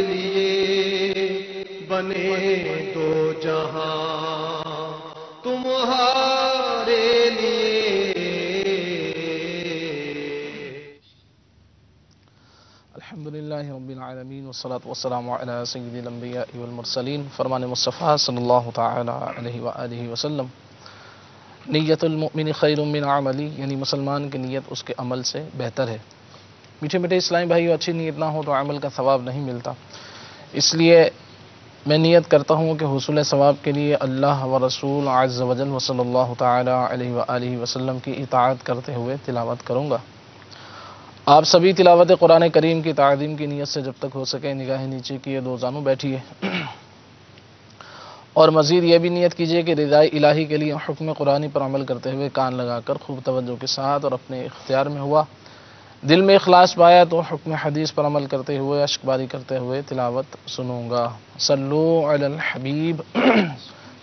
لیے بنے دو جہاں تمہارے لیے. الحمدللہ رب العالمین والصلاة والسلام علی سید الانبیاء والمرسلین. فرمان مصطفیٰ صلی اللہ تعالی علیہ وآلہ وسلم: نیت المؤمن خیر من عملی، یعنی مسلمان کی نیت اس کے عمل سے بہتر ہے. میٹھے میٹھے اسلامی بھائیو، اچھی نیت نہ ہو تو عمل کا ثواب نہیں ملتا. اس لیے میں نیت کرتا ہوں کہ حصول ثواب کے لیے اللہ و رسول عز و جل صلی اللہ تعالی علیہ وآلہ وسلم کی اطاعت کرتے ہوئے تلاوت کروں گا. آپ سبھی تلاوت قرآن کریم کی تعظیم کی نیت سے جب تک ہو سکے نگاہ نیچے کیے دو زانوں بیٹھیے، اور مزید یہ بھی نیت کیجیے کہ رضائے الہی کے لیے حکم قرآنی پر عمل کرتے ہوئے کان لگا کر خوب توجہ کے ساتھ اور اپنے اختیار میں ہوا دل میں اخلاص پایا تو حکم حدیث پر عمل کرتے ہوئے اشک باری کرتے ہوئے تلاوت سنوں گا. صلو علی الحبیب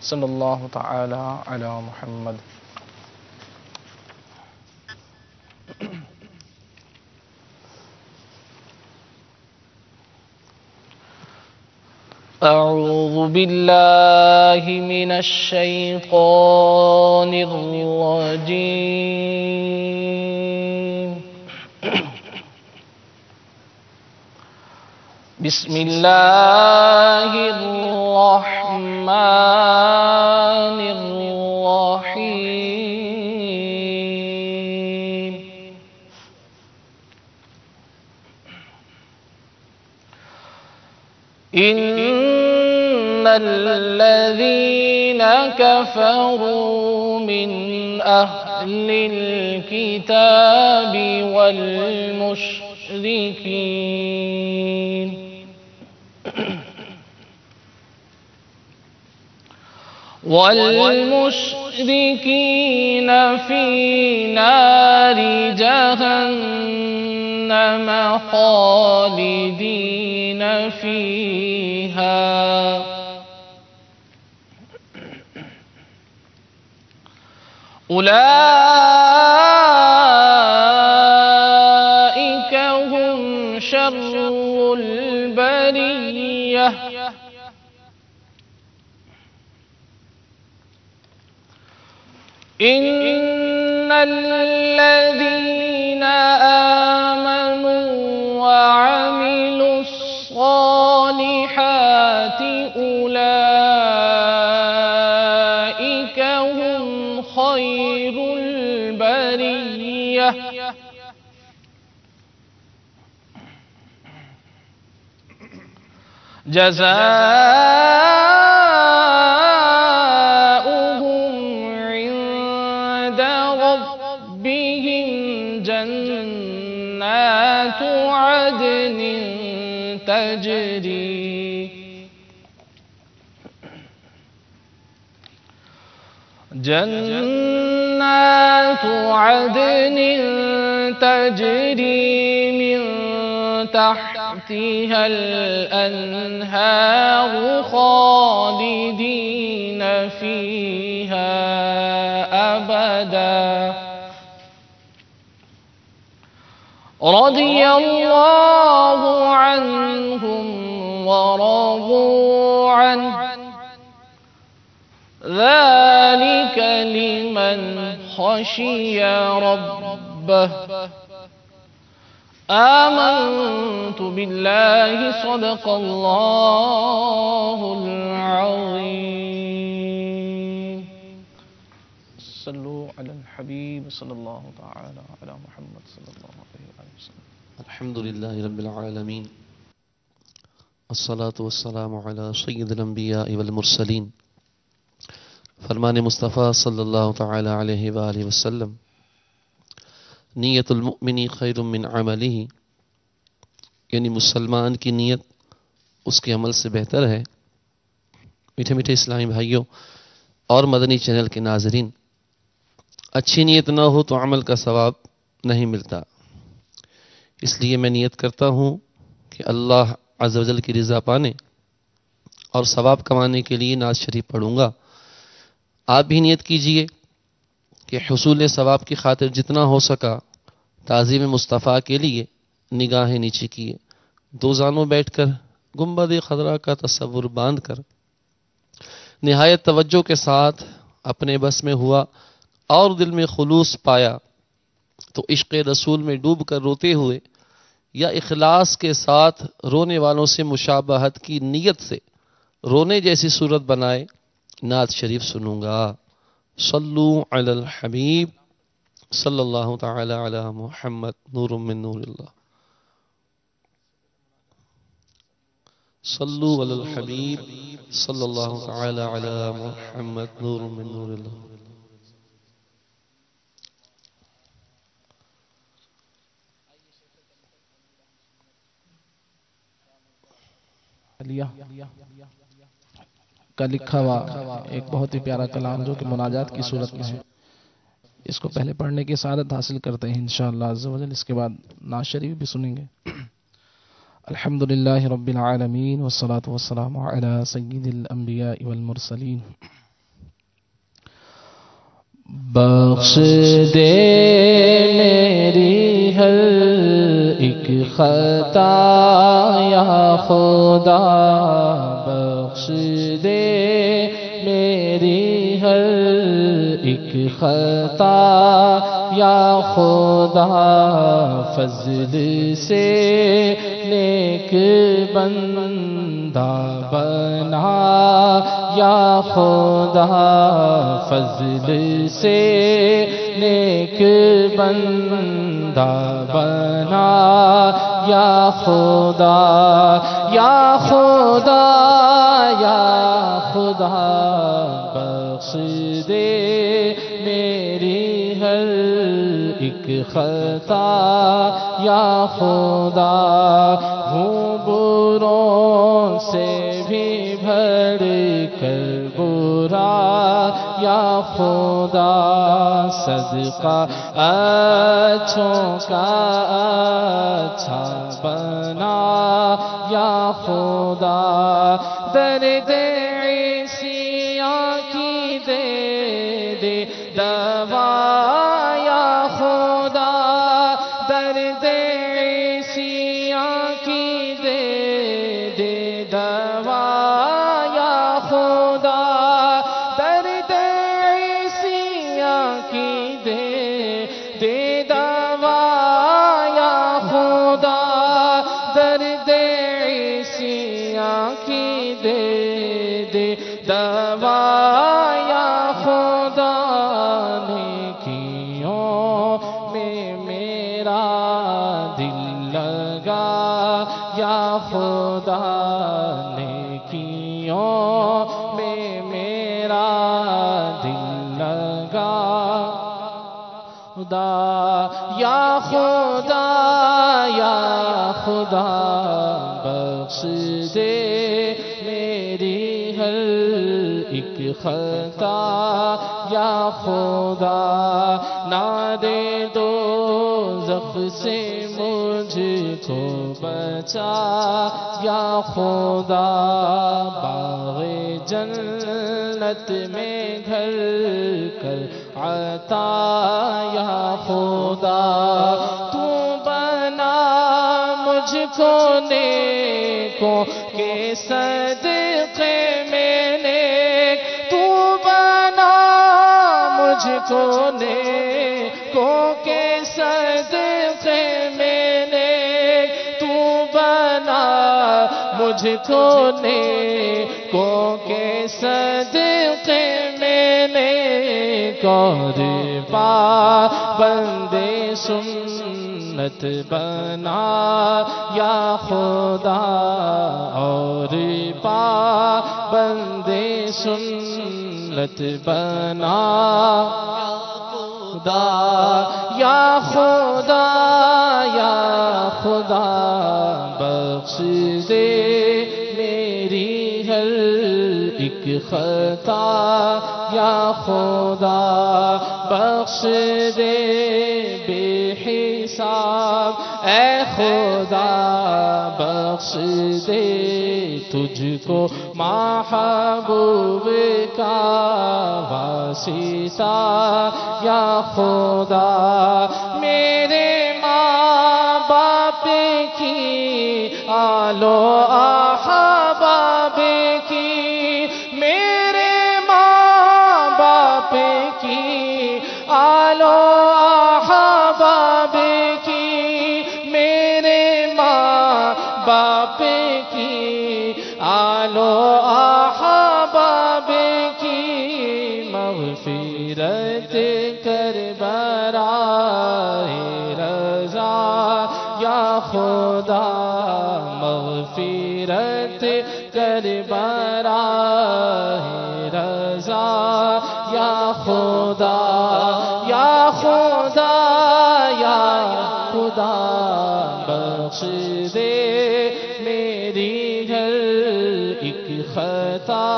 صلی اللہ تعالی علی محمد. اعوذ باللہ من الشیطان الرجیم. بسم اللہ الرحمن الرحیم. ان الذین کفروا من اہل الکتاب والمشركين في نار جهنم خالدين فيها أولئك هم شر البرية إن الذين آمنوا وعملوا الصالحات أولئك هم خير البرية جزاؤهم عند ربهم جنات عدن تجري من تحتها الأنهار خالدين فيها أبدا رضي الله عنهم ورضوا عنه ذلك لمن خشي ربه آمنت بالله صدق الله العظيم. صلوا على الحبيب صلى الله تعالى على محمد صلى الله عليه وسلم. الحمد لله رب العالمين الصلاة والسلام على سيد الأنبياء والمرسلين. فرمان مصطفیٰ صلی اللہ تعالی علیہ وآلہ وسلم: نیت المؤمن خیر من عملہ، یعنی مسلمان کی نیت اس کے عمل سے بہتر ہے. میٹھے میٹھے اسلامی بھائیوں اور مدنی چینل کے ناظرین، اچھی نیت نہ ہو تو عمل کا ثواب نہیں ملتا. اس لیے میں نیت کرتا ہوں کہ اللہ عز و جل کی رضا پانے اور ثواب کمانے کے لیے نعت شریف پڑھوں گا. آپ بھی نیت کیجئے کہ حصول ثواب کی خاطر جتنا ہو سکا تعظیم مصطفیٰ کے لیے نگاہیں نیچے کیے، دو زانوں بیٹھ کر گنبد خضرا کا تصور باندھ کر نہایت توجہ کے ساتھ اپنے بس میں ہوا اور دل میں خلوص پایا تو عشق رسول میں ڈوب کر روتے ہوئے یا اخلاص کے ساتھ رونے والوں سے مشابہت کی نیت سے رونے جیسی صورت بنائے نعت شریف سنوں گا۔ صلو علی الحبیب صلی اللہ تعالی علی محمد نور من نور اللہ۔ صلو علی الحبیب صلی اللہ تعالی علی محمد نور من نور اللہ۔ کا لکھا ہوا ایک بہت ہی پیارا کلام جو کہ مناجات کی صورت میں ہے، اس کو پہلے پڑھنے کی سعادت حاصل کرتے ہیں انشاءاللہ عز و جل، اس کے بعد نعت شریف بھی سنیں گے۔ الحمدللہ رب العالمین والصلاة والسلام علی سید الانبیاء والمرسلین۔ بخش دے میری ہر ایک خطا یا خدا، بخش دے میری ہر ایک خطا یا خدا، فضل سے نیک بندہ بنا یا خدا، فضل سے نیک بندہ بنا یا خدا، یا خدا یا خدا، بخش دے میری ہر ایک خطا یا خدا، ہوں بروں سے بھی بڑھ کر برا یا خدا، صدقہ اچھوں کا اچھا بنا یا خدا، درد عیسیاں کی دے دے دوا یا خدا، درد عیسیاں کی دے دے دوا یا خدا، درد عیسیاں کی دے دے دوا یا خدا، درد عیسیاں کی دے دے دوا یا خدا، نیکیوں میں میرا دل لگا یا خدا، نیکیوں میں میرا دل لگا خدا، یا خدا یا خدا، بخش دے میری ہر ایک خطا یا خدا، نہ دے دوزخ سے مجھ کو بچا یا خدا، باغ جنت میں گھر کر عطا یا خدا، تو بنا مجھ کو نیکوں کے صدقے میں نیک، تو بنا مجھ کو نیکوں کے صدقے میں نیک، تو بنا مجھ کو نیکوں کے صدقے میں نیک، اور پابندِ سنت بنا یا خدا، اور پابندِ سنت بنا خدا، یا خدا یا خدا، بخش دے میری ہر ایک خطا یا خدا، بخش دے بے حساب اے خدا، بخش دے تجھ کو محبوب کا واسطہ یا خدا، میرے ماں باپ کی آل و کی آلو احباب کی مغفرت کر برائے رضا یا خدا مغفرت کر برائے رضا یا خدا یا خدا یا خدا بخش دے میری ہر ایک خطا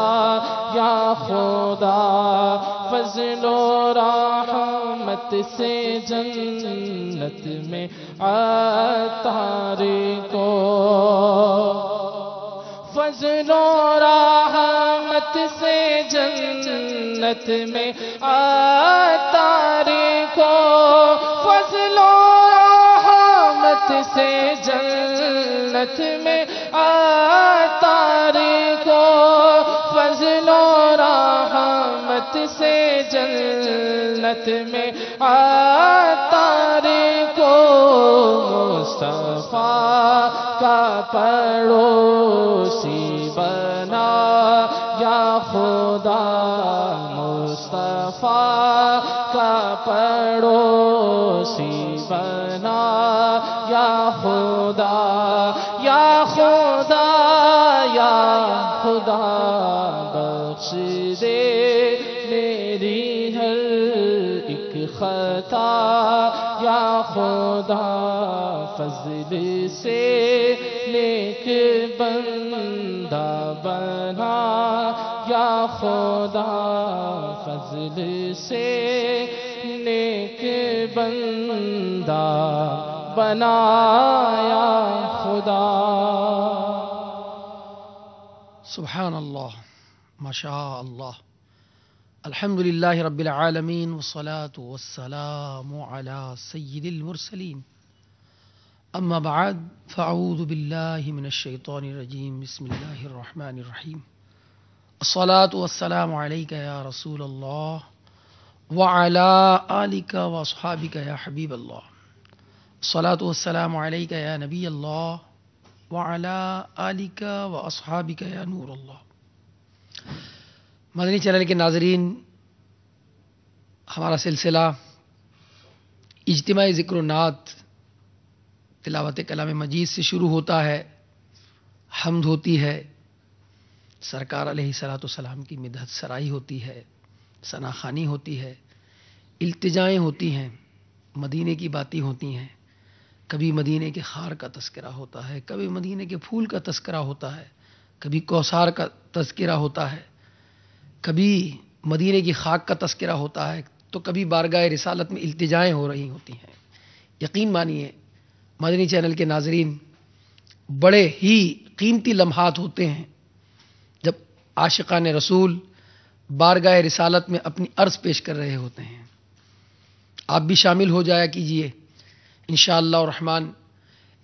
یا خدا فضل و رحمت سے جنت میں عطار کو فضل و رحمت سے جنت میں عطار کو فضل و رحمت سے جنت میں عطار کو فضل و رحمت سے جنت میں عطار کو مصطفیٰ کا پڑوسی بنا یا خدا مصطفیٰ کا پڑوسی بنا یا خدا یا خدا یا خدا بخش دے میری ہر ایک خطا یا خدا فضل سے نیک بندہ بنا یا خدا فضل سے نیک بندہ بنا یا خدا سبحان اللہ ماشاء اللہ الحمدللہ رب العالمین والصلاة والسلام على سید المرسلین اما بعد فاعوذ باللہ من الشیطان الرجیم بسم اللہ الرحمن الرحیم الصلاة والسلام علیکہ یا رسول اللہ وعلى آلک واصحابک یا حبیب اللہ الصلاة والسلام علیکہ یا نبی اللہ وعلى آلک واصحابک یا نور اللہ۔ مدنی چینل کے ناظرین، ہمارا سلسلہ اجتماعی ذکر و نعت تلاوت کلام مجید سے شروع ہوتا ہے، حمد ہوتی ہے، سرکار علیہ الصلوۃ والسلام کی مدحت سرائی ہوتی ہے، ثنا خوانی ہوتی ہے، التجائیں ہوتی ہیں، مدینے کی باتیں ہوتی ہیں، کبھی مدینے کے خار کا تذکرہ ہوتا ہے، کبھی مدینے کے پھول کا تذکرہ ہوتا ہے، کبھی کوثر کا تذکرہ ہوتا ہے، کبھی مدینے کی خاک کا تذکرہ ہوتا ہے، تو کبھی بارگاہ رسالت میں التجائیں ہو رہی ہوتی ہیں۔ یقین مانیے مدنی چینل کے ناظرین، بڑے ہی قیمتی لمحات ہوتے ہیں جب عاشقان رسول بارگاہ رسالت میں اپنی عرض پیش کر رہے ہوتے ہیں۔ آپ بھی شامل ہو جایا کیجئے انشاءاللہ الرحمن۔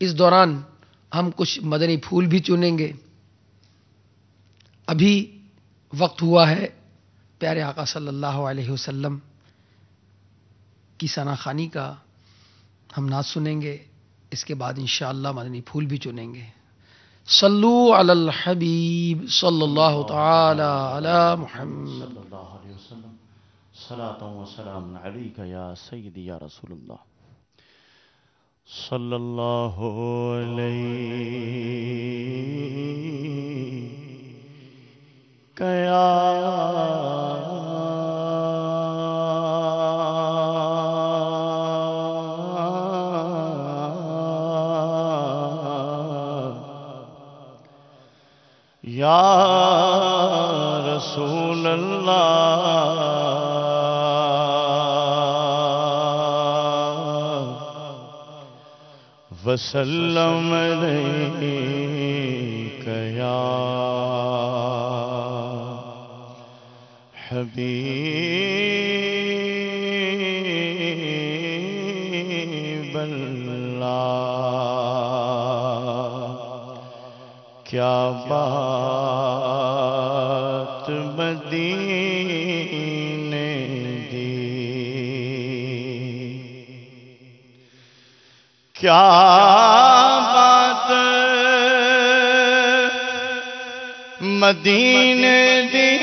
اس دوران ہم کچھ مدنی پھول بھی چنیں گے۔ ابھی وقت ہوا ہے پیارے آقا صلی اللہ علیہ وسلم کی ثنا خوانی کا، ہم نعت سنیں گے، اس کے بعد انشاءاللہ مدنی پھول بھی چنیں گے۔ صلو علی الحبیب صلی اللہ تعالی علی محمد صلی اللہ علیہ وسلم صلاۃ و سلام علیک یا سیدی یا رسول اللہ صلی اللہ علیہ یا یا رسول اللہ وسلم علیک یا حبیب اللہ۔ کیا بات مدینے دی، کیا بات مدینے دی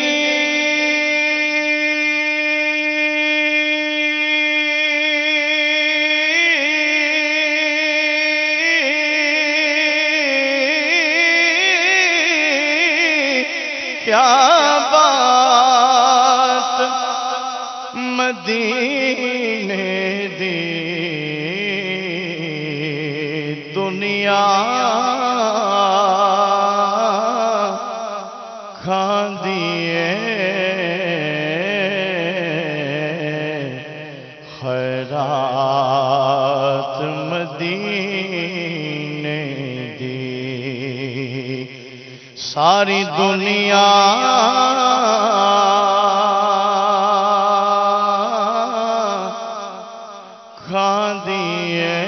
کیا بات مدینے دی دنیا کھاندیے خیرات مدینے دی ساری دنیا کھاندیے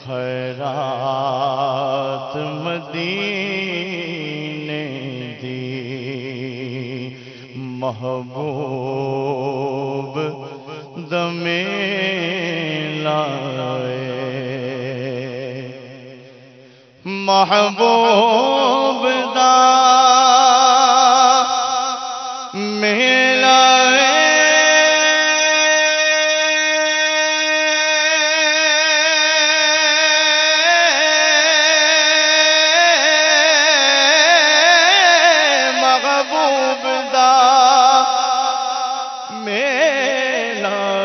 خیرات مدینے دی محبوب دمے لائے محبوب دا ملائے محبوب دا ملائے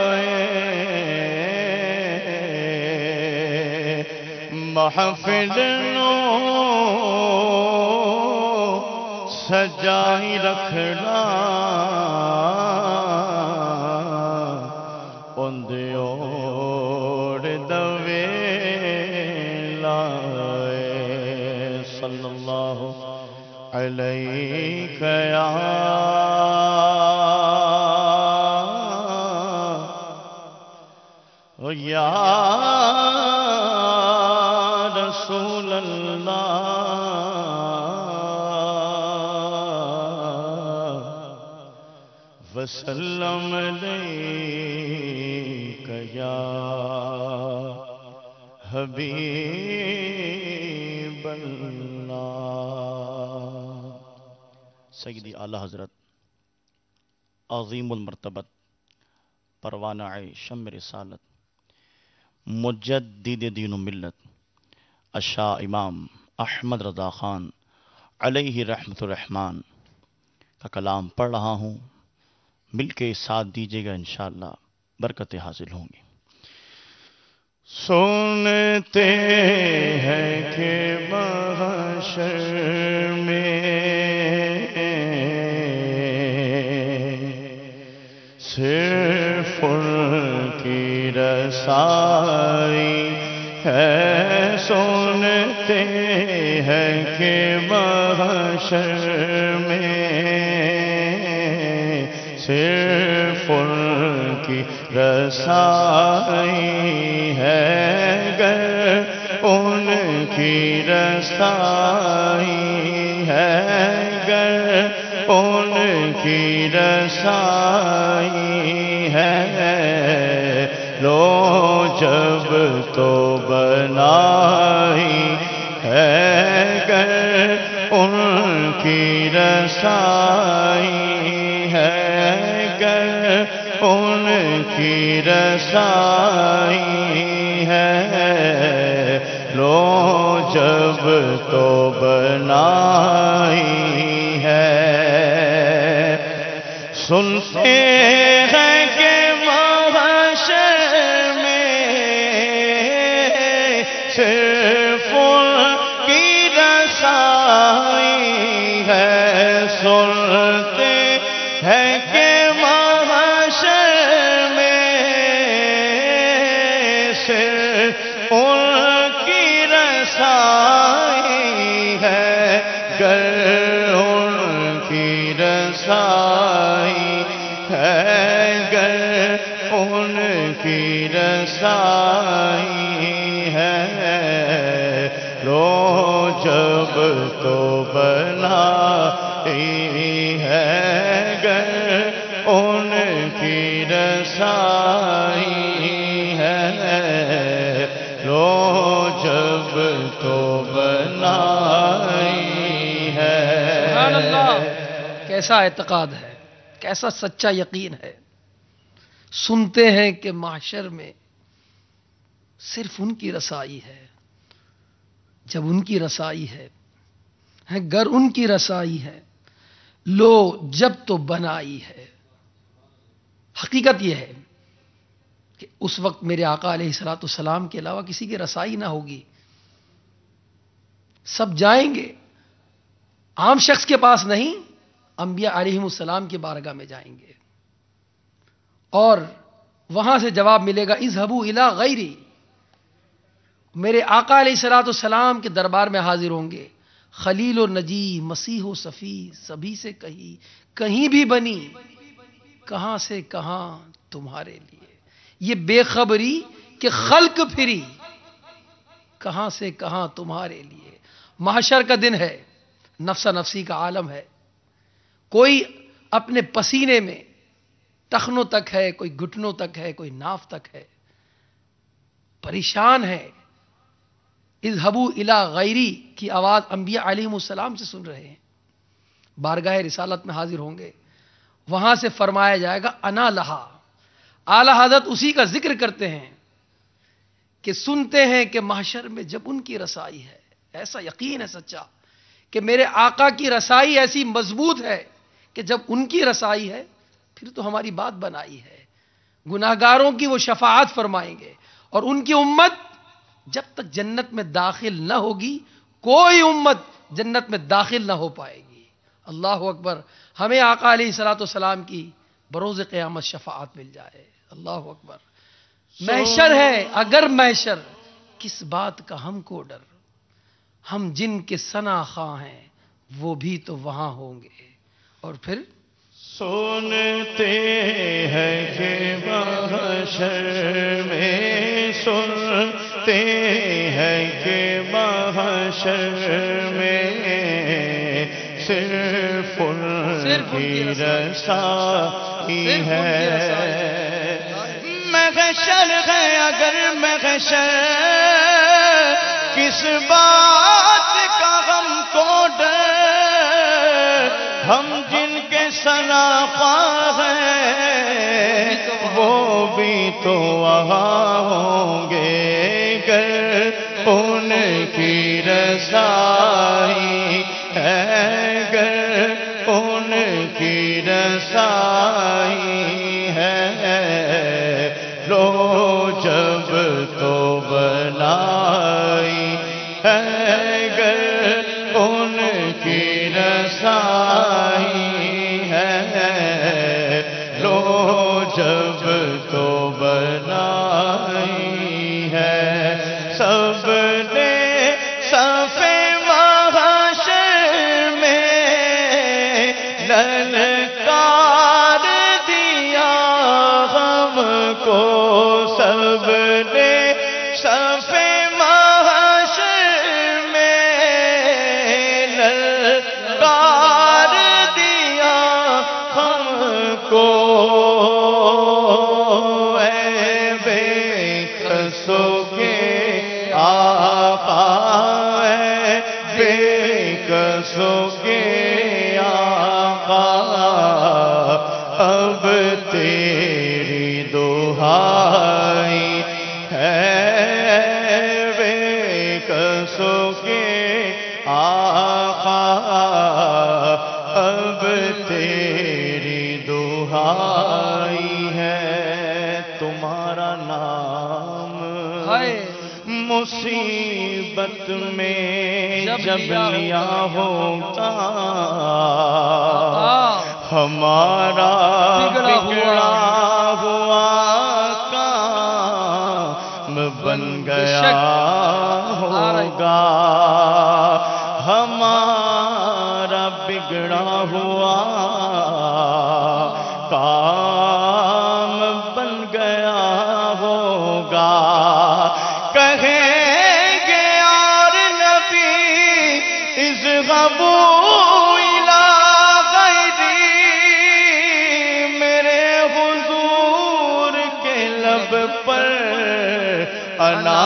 محفل سجائی رکھنا اندیوڑ دوے لائے صلی اللہ علیہ یا رسول اللہ وسلم علیک یا حبیب اللہ۔ سیدی اعلی حضرت عظیم المرتبت پروانہ شمع رسالت مجدد دین و ملت الشاہ امام احمد رضا خان علیہ رحمت الرحمن کا کلام پڑھ رہا ہوں، مل کے ساتھ دیجیے گا، انشاءاللہ برکتیں حاصل ہوں گی۔ سنتے ہیں کہ محشر میں صرف ان کی رسائی ہے، سنتے ہیں کہ محشر میں صرف ان کی رسائی ہے، گر ان کی رسائی ہے، گر ان کی رسائی ہے، لو جب تو بنائی ہے، گر ان کی رسائی ہے، گر ان کی رسائی ہے، لو جب تو بنائی ہے۔ سنتے ہیں کہ محشر میں صرف ان کی رسائی ہے، سنتے ہیں کہ محشر میں صرف ان کی رسائی ہے، گر ان کی رسائی ہے، گر ان کی رسائی ہے، لو جب تو بنائی ہے، گر ان کی رسائی ہے، لو جب تو بنائی ہے. سبحان اللہ. کیسا اعتقاد ہے، کیسا سچا یقین ہے. سنتے ہیں کہ محشر میں صرف ان کی رسائی ہے. جب ان کی رسائی ہے، گر ان کی رسائی ہے، لو جب تو بنائی ہے. حقیقت یہ ہے کہ اس وقت میرے آقا علیہ الصلوۃ والسلام کے علاوہ کسی کی رسائی نہ ہوگی. سب جائیں گے، عام شخص کے پاس نہیں، انبیاء علیہم السلام کی بارگاہ میں جائیں گے، اور وہاں سے جواب ملے گا اذهبوا الی غیری. میرے آقا علیہ الصلوۃ والسلام کے دربار میں حاضر ہوں گے. خلیل و نجی، مسیح و صفی، سبھی سے کہیں بھی بنی، کہاں سے کہاں تمہارے لیے. یہ بے خبری کہ خلق پھری، کہاں سے کہاں تمہارے لیے. محشر کا دن ہے، نفسا نفسی کا عالم ہے. کوئی اپنے پسینے میں ٹخنوں تک ہے، کوئی گھٹنوں تک ہے، کوئی ناف تک ہے، پریشان ہے. اذهبوا الی غیری کی آواز انبیاء علیہم السلام سے سن رہے ہیں. بارگاہ رسالت میں حاضر ہوں گے، وہاں سے فرمایا جائے گا انا لہا. اعلی حضرت اسی کا ذکر کرتے ہیں کہ سنتے ہیں کہ محشر میں جب ان کی رسائی ہے، ایسا یقین ہے سچا کہ میرے آقا کی رسائی ایسی مضبوط ہے کہ جب ان کی رسائی ہے پھر تو ہماری بات بنائی ہے. گناہگاروں کی وہ شفاعت فرمائیں گے، اور ان کی امت جب تک جنت میں داخل نہ ہوگی، کوئی امت جنت میں داخل نہ ہو پائے گی. اللہ اکبر. ہمیں آقا علیہ الصلوۃ والسلام کی بروز قیامت شفاعت مل جائے. اللہ اکبر. محشر ہے اگر محشر، کس بات کا ہم کو ڈر. ہم جن کے ثنا خواں ہیں وہ بھی تو وہاں ہوں گے. اور پھر سنتے ہیں کہ محشر میں، سنتے ہیں کہ محشر میں صرف ان کی رسائی ہے. محشر ہے اگر محشر، کس بات کا ہم کو ڈر. ہم جن کے سناخواں ہیں وہ بھی تو وہاں ہوں گے. گر ان کی رسائی ہے، گر ان کی رسائی ہے، لو جب تو بنائی ہے، گر ان کی رسائی ہے، لو جب تو بنائی ہے. سب نے صف محشر میں للکار دیا ہم کو. سب نے صف محشر میں للکار دیا ہم کو. اے بے کسوں کے آقا، اے بے کسوں کے آقا، اب تیری دہائی ہے. بے کسوں کے آقا، اب تیری دہائی ہے. تمہارا نام مصیبت میں جب لیا ہوگا، ہمارا بگڑا ہوا کام بن گیا ہوگا. ہمارا بگڑا ہوا کام بن گیا ہوگا. کہیں گے یار نبی اذهبوا الی غیری، میرے حضور کے لب پر انا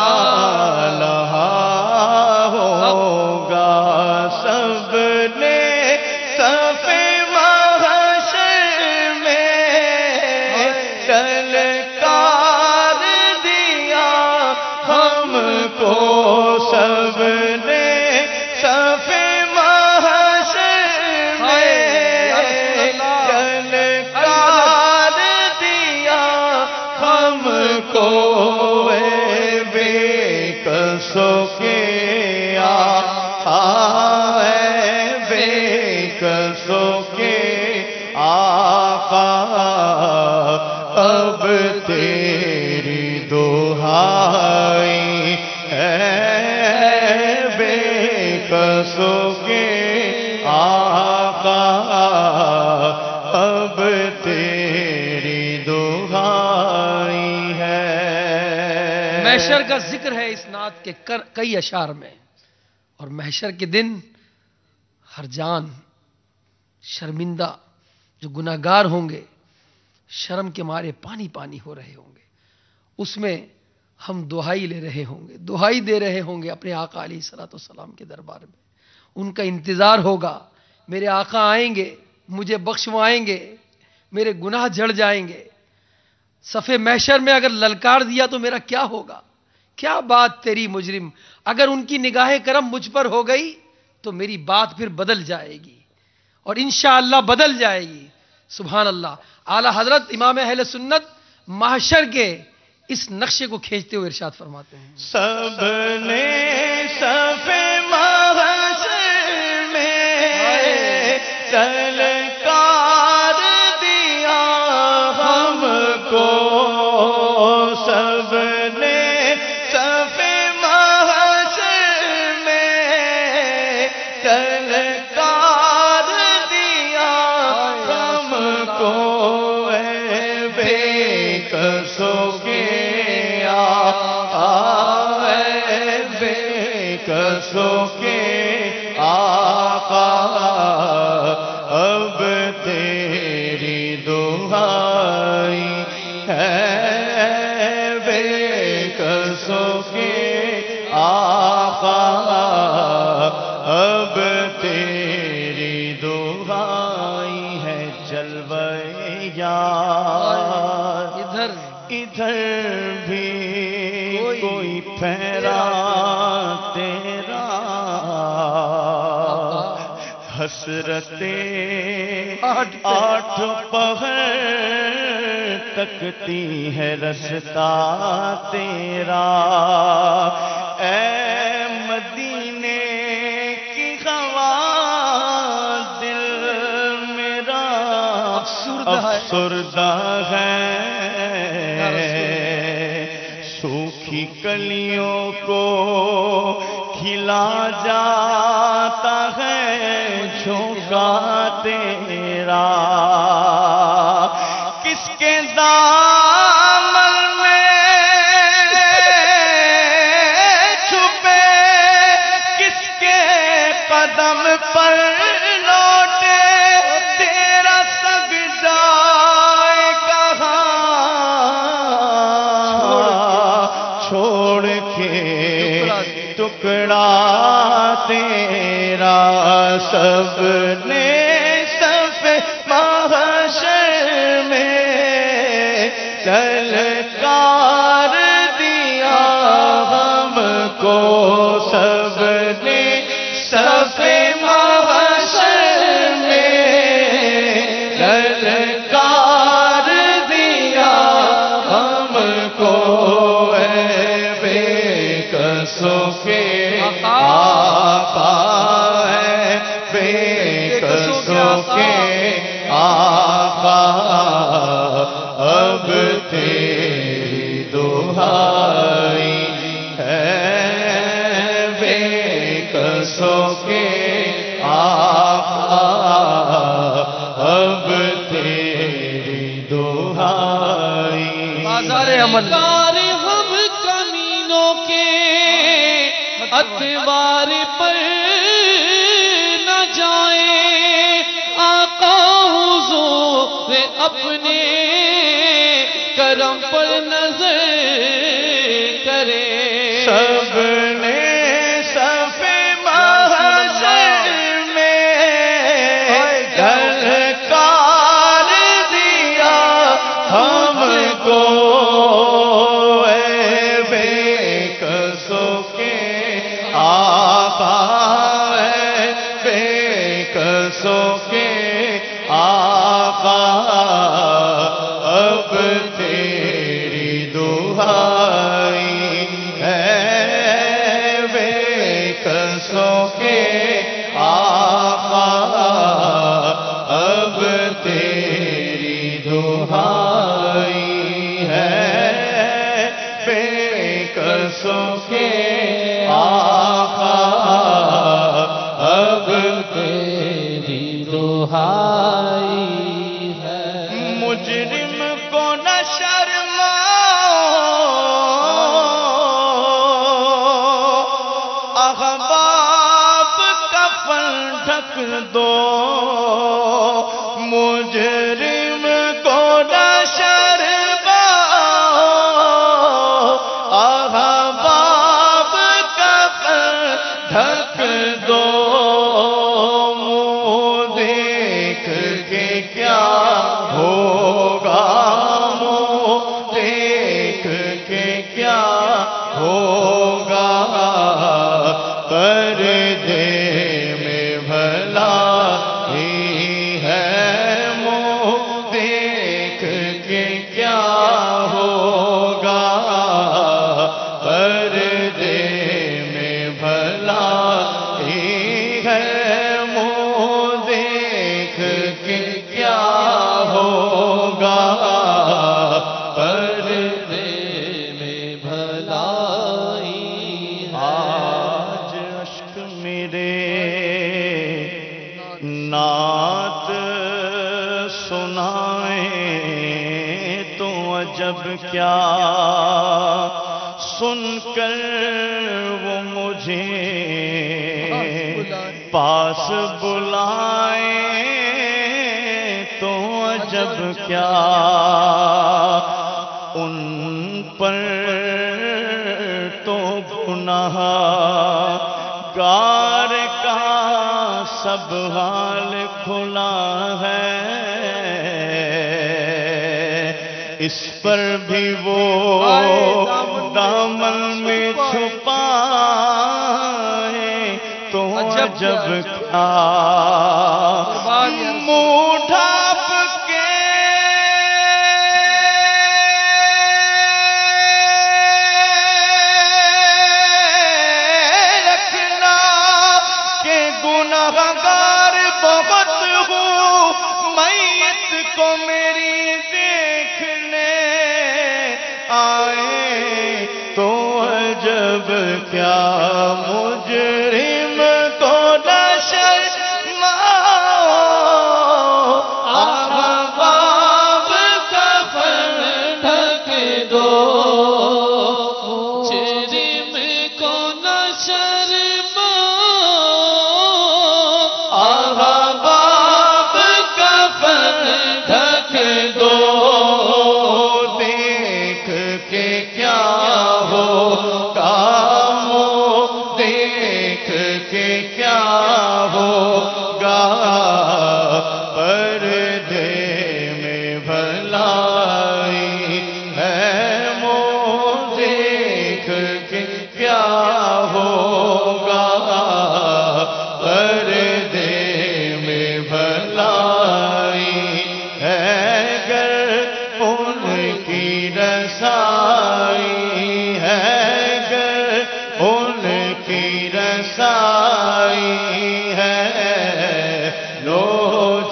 سب نے صف محشر میں للکار دیا ہم کو، اے بے کسوں کے آقا، اے بے کسوں کے آقا، اب تیری دہائی ہے، بے کسوں کے آقا، اب تیری دہائی ہے۔ محشر کا ذکر ہے اس نعت کے کئی اشعار میں، اور محشر کے دن ہر جان شرمندہ جو گناہگار ہوں گے، شرم کے مارے پانی پانی ہو رہے ہوں گے، اس میں ہم دہائی لے رہے ہوں گے، دہائی دے رہے ہوں گے اپنے آقا علیہ الصلوۃ والسلام کے دربار میں۔ ان کا انتظار ہوگا، میرے آقا آئیں گے، مجھے بخشوائیں گے، میرے گناہ جھڑ جائیں گے۔ صف محشر میں اگر للکار دیا تو میرا کیا ہوگا؟ کیا بات تیری مجرم، اگر ان کی نگاہ کرم مجھ پر ہو گئی تو میری بات پھر بدل جائے گی، اور انشاءاللہ بدل جائے گی۔ سبحان اللہ۔ اعلی حضرت امام اہل سنت محشر کے اس نقشے کو کھینچتے ہوئے ارشاد فرماتے ہیں، سب نے صف محشر میں للکار دیا ہم کو، سب نے صف محشر میں للکار دیا ہم کو، اے بے کسوں کے آقا، اے بے کسوں کے آقا، اب تیری دہائی ہے، بے کسوں کے آقا، اب تیری دہائی ہے۔ جلوہ یار ادھر بھی کوئی پھیرا تیرا، حسرتیں آٹھ پہر تکتی ہے رستا تیرا، اے مدینے کی ہوا دل میرا افسردہ ہے، سوکھی کلیوں کو کھلا جاتا ہے جھونکا تیرا، کس کے دامن میں چھپے، کس کے قدم پر لوٹے، تیرا سجدہ کہاں چھوڑ کے ٹکڑا تیرا، سب نے صف محشر میں للکار دیا ہم کو، سب نے صف محشر میں للکار دیا ہم کو، اے بے کسوں کے آقا، اے بے کسوں کے آقا، اب تیری دہائی ہے، بے کسوں کے آقا، اب تیری دہائی۔ بازار عمل ہم کمینوں کے اتوار پر نہ جائیں، آقا حضور اپنے کرم پر نظر کرے، سب نے صف محشر میں للکار دیا ہم کو، اے بے کسوں کے آقا ہے بے کسوں کے آقا، اب تیری دہائی ہے بے کسوں کے آقا، اب تیری دہائی ہے بے کسوں کے آقا، اب تیری دہائی ہے۔ مجرم کو نہ شرماؤ، احباب کفن ڈھک دو، مجرم کو نہ شرماؤ، احباب کفن ڈھک دو، منہ دیکھ کے کیا ہوگا، منہ دیکھ کے کیا ہوگا، پردے میں بھلا ہی ہے، منہ دیکھ کے کیا ہوگا، پردے میں بھلا ہی ہے، منہ دیکھ کے کیا ہوگا، پردے میں بھلائی آج اشک میرے نعت سنائیں تو عجب کیا، سن کر وہ مجھے پاس بلائیں تو عجب کیا، ان پر تو گناہ گار کا سب حال کھلا ہے، اس پر بھی وہ دامن میں چھپائے تو عجب کیا، منہ ڈھانپ کے رکھنا کہ گنہگار بہت ہوں، میت کو میری دیکھنے آئے تو عجب کیا، مجرم کو نہ شرماؤ، احباب کفن ڈھک دو، مجرم کو نہ شرماؤ، احباب کفن ڈھک دو، دیکھ کے کیا ہوگا، منہ دیکھ کے کیا ہوگا، پردے میں بھلائی ہے، منہ دیکھ کے کیا ہوگا، پردے میں بھلائی ہے، گر ان کی رسائی ہے، گر ان کی رسائی ہے، لو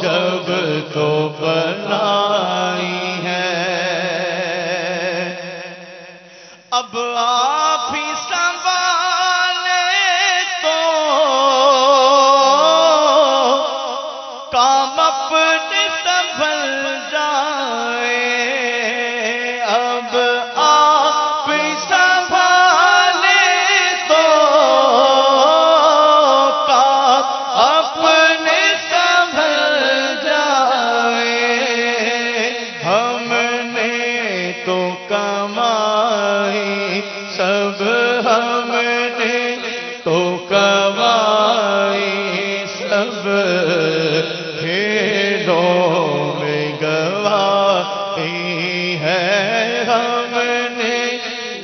جب تو بنائی ہے، اب آپ ہی سنبھالیں تو کام اپنے سنبھل جائے، اب آپ ہی سنبھالیں تو کام اپنے سنبھل جائے، ہم نے تو کمائی سب، ہم نے تو کمائی سب، کھیلوں میں گواہی ہے، ہم نے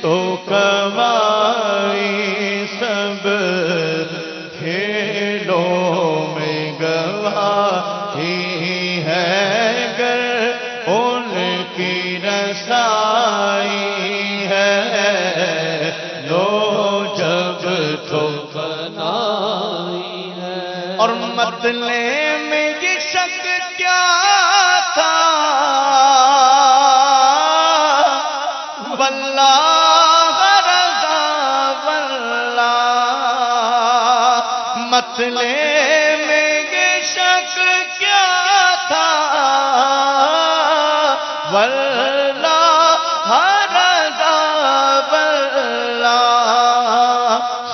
تو کمائی سب، کھیلوں میں گواہی ہے گر ان کی رسائی ہے لو جب تو بنائی ہے اور مطلع میں یہ شک کیا تھا واللہ رضا واللہ مطلع میں یہ شک کیا تھا واللہ رضا واللہ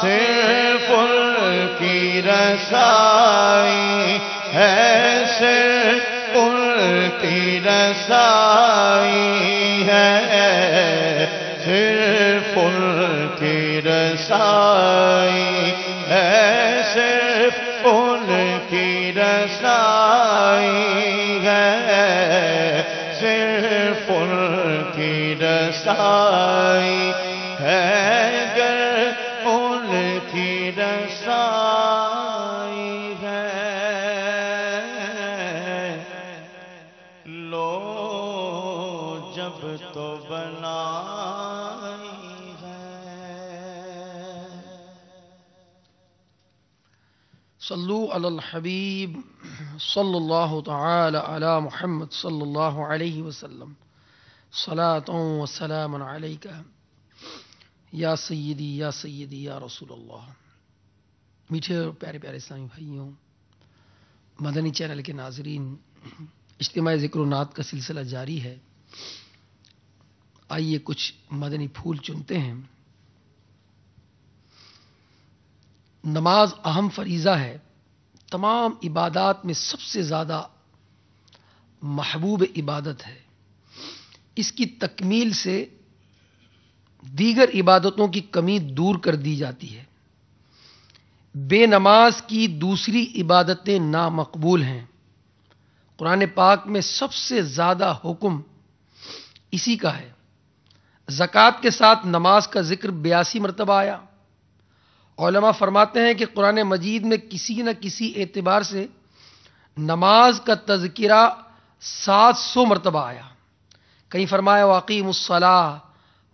صرف ان کی رسائی ہے صرف ان کی رسائی ہے صرف ان کی رسائی ہے صرف ان کی رسائی ہے صرف ان کی رسائی ہے گر ان کی رسائی ہے لو جب تو بنائی ہے صلو علی الحبیب صلی اللہ تعالی علی محمد صلی اللہ علیہ وسلم صلاۃ و سلام علیک یا سیدی یا رسول اللہ. میٹھے اور پیارے پیارے اسلامی بھائیوں، مدنی چینل کے ناظرین، اجتماع ذکر و نعت کا سلسلہ جاری ہے. آئیے کچھ مدنی پھول چنتے ہیں. نماز اہم فریضہ ہے، تمام عبادات میں سب سے زیادہ محبوب عبادت ہے. اس کی تکمیل سے دیگر عبادتوں کی کمی دور کر دی جاتی ہے. بے نماز کی دوسری عبادتیں نامقبول ہیں. قرآن پاک میں سب سے زیادہ حکم اسی کا ہے. زکوٰۃ کے ساتھ نماز کا ذکر 82 مرتبہ آیا. علماء فرماتے ہیں کہ قرآن مجید میں کسی نہ کسی اعتبار سے نماز کا تذکرہ 700 مرتبہ آیا. کہیں فرمایا وَأَقِیمُوا الصَّلَاةَ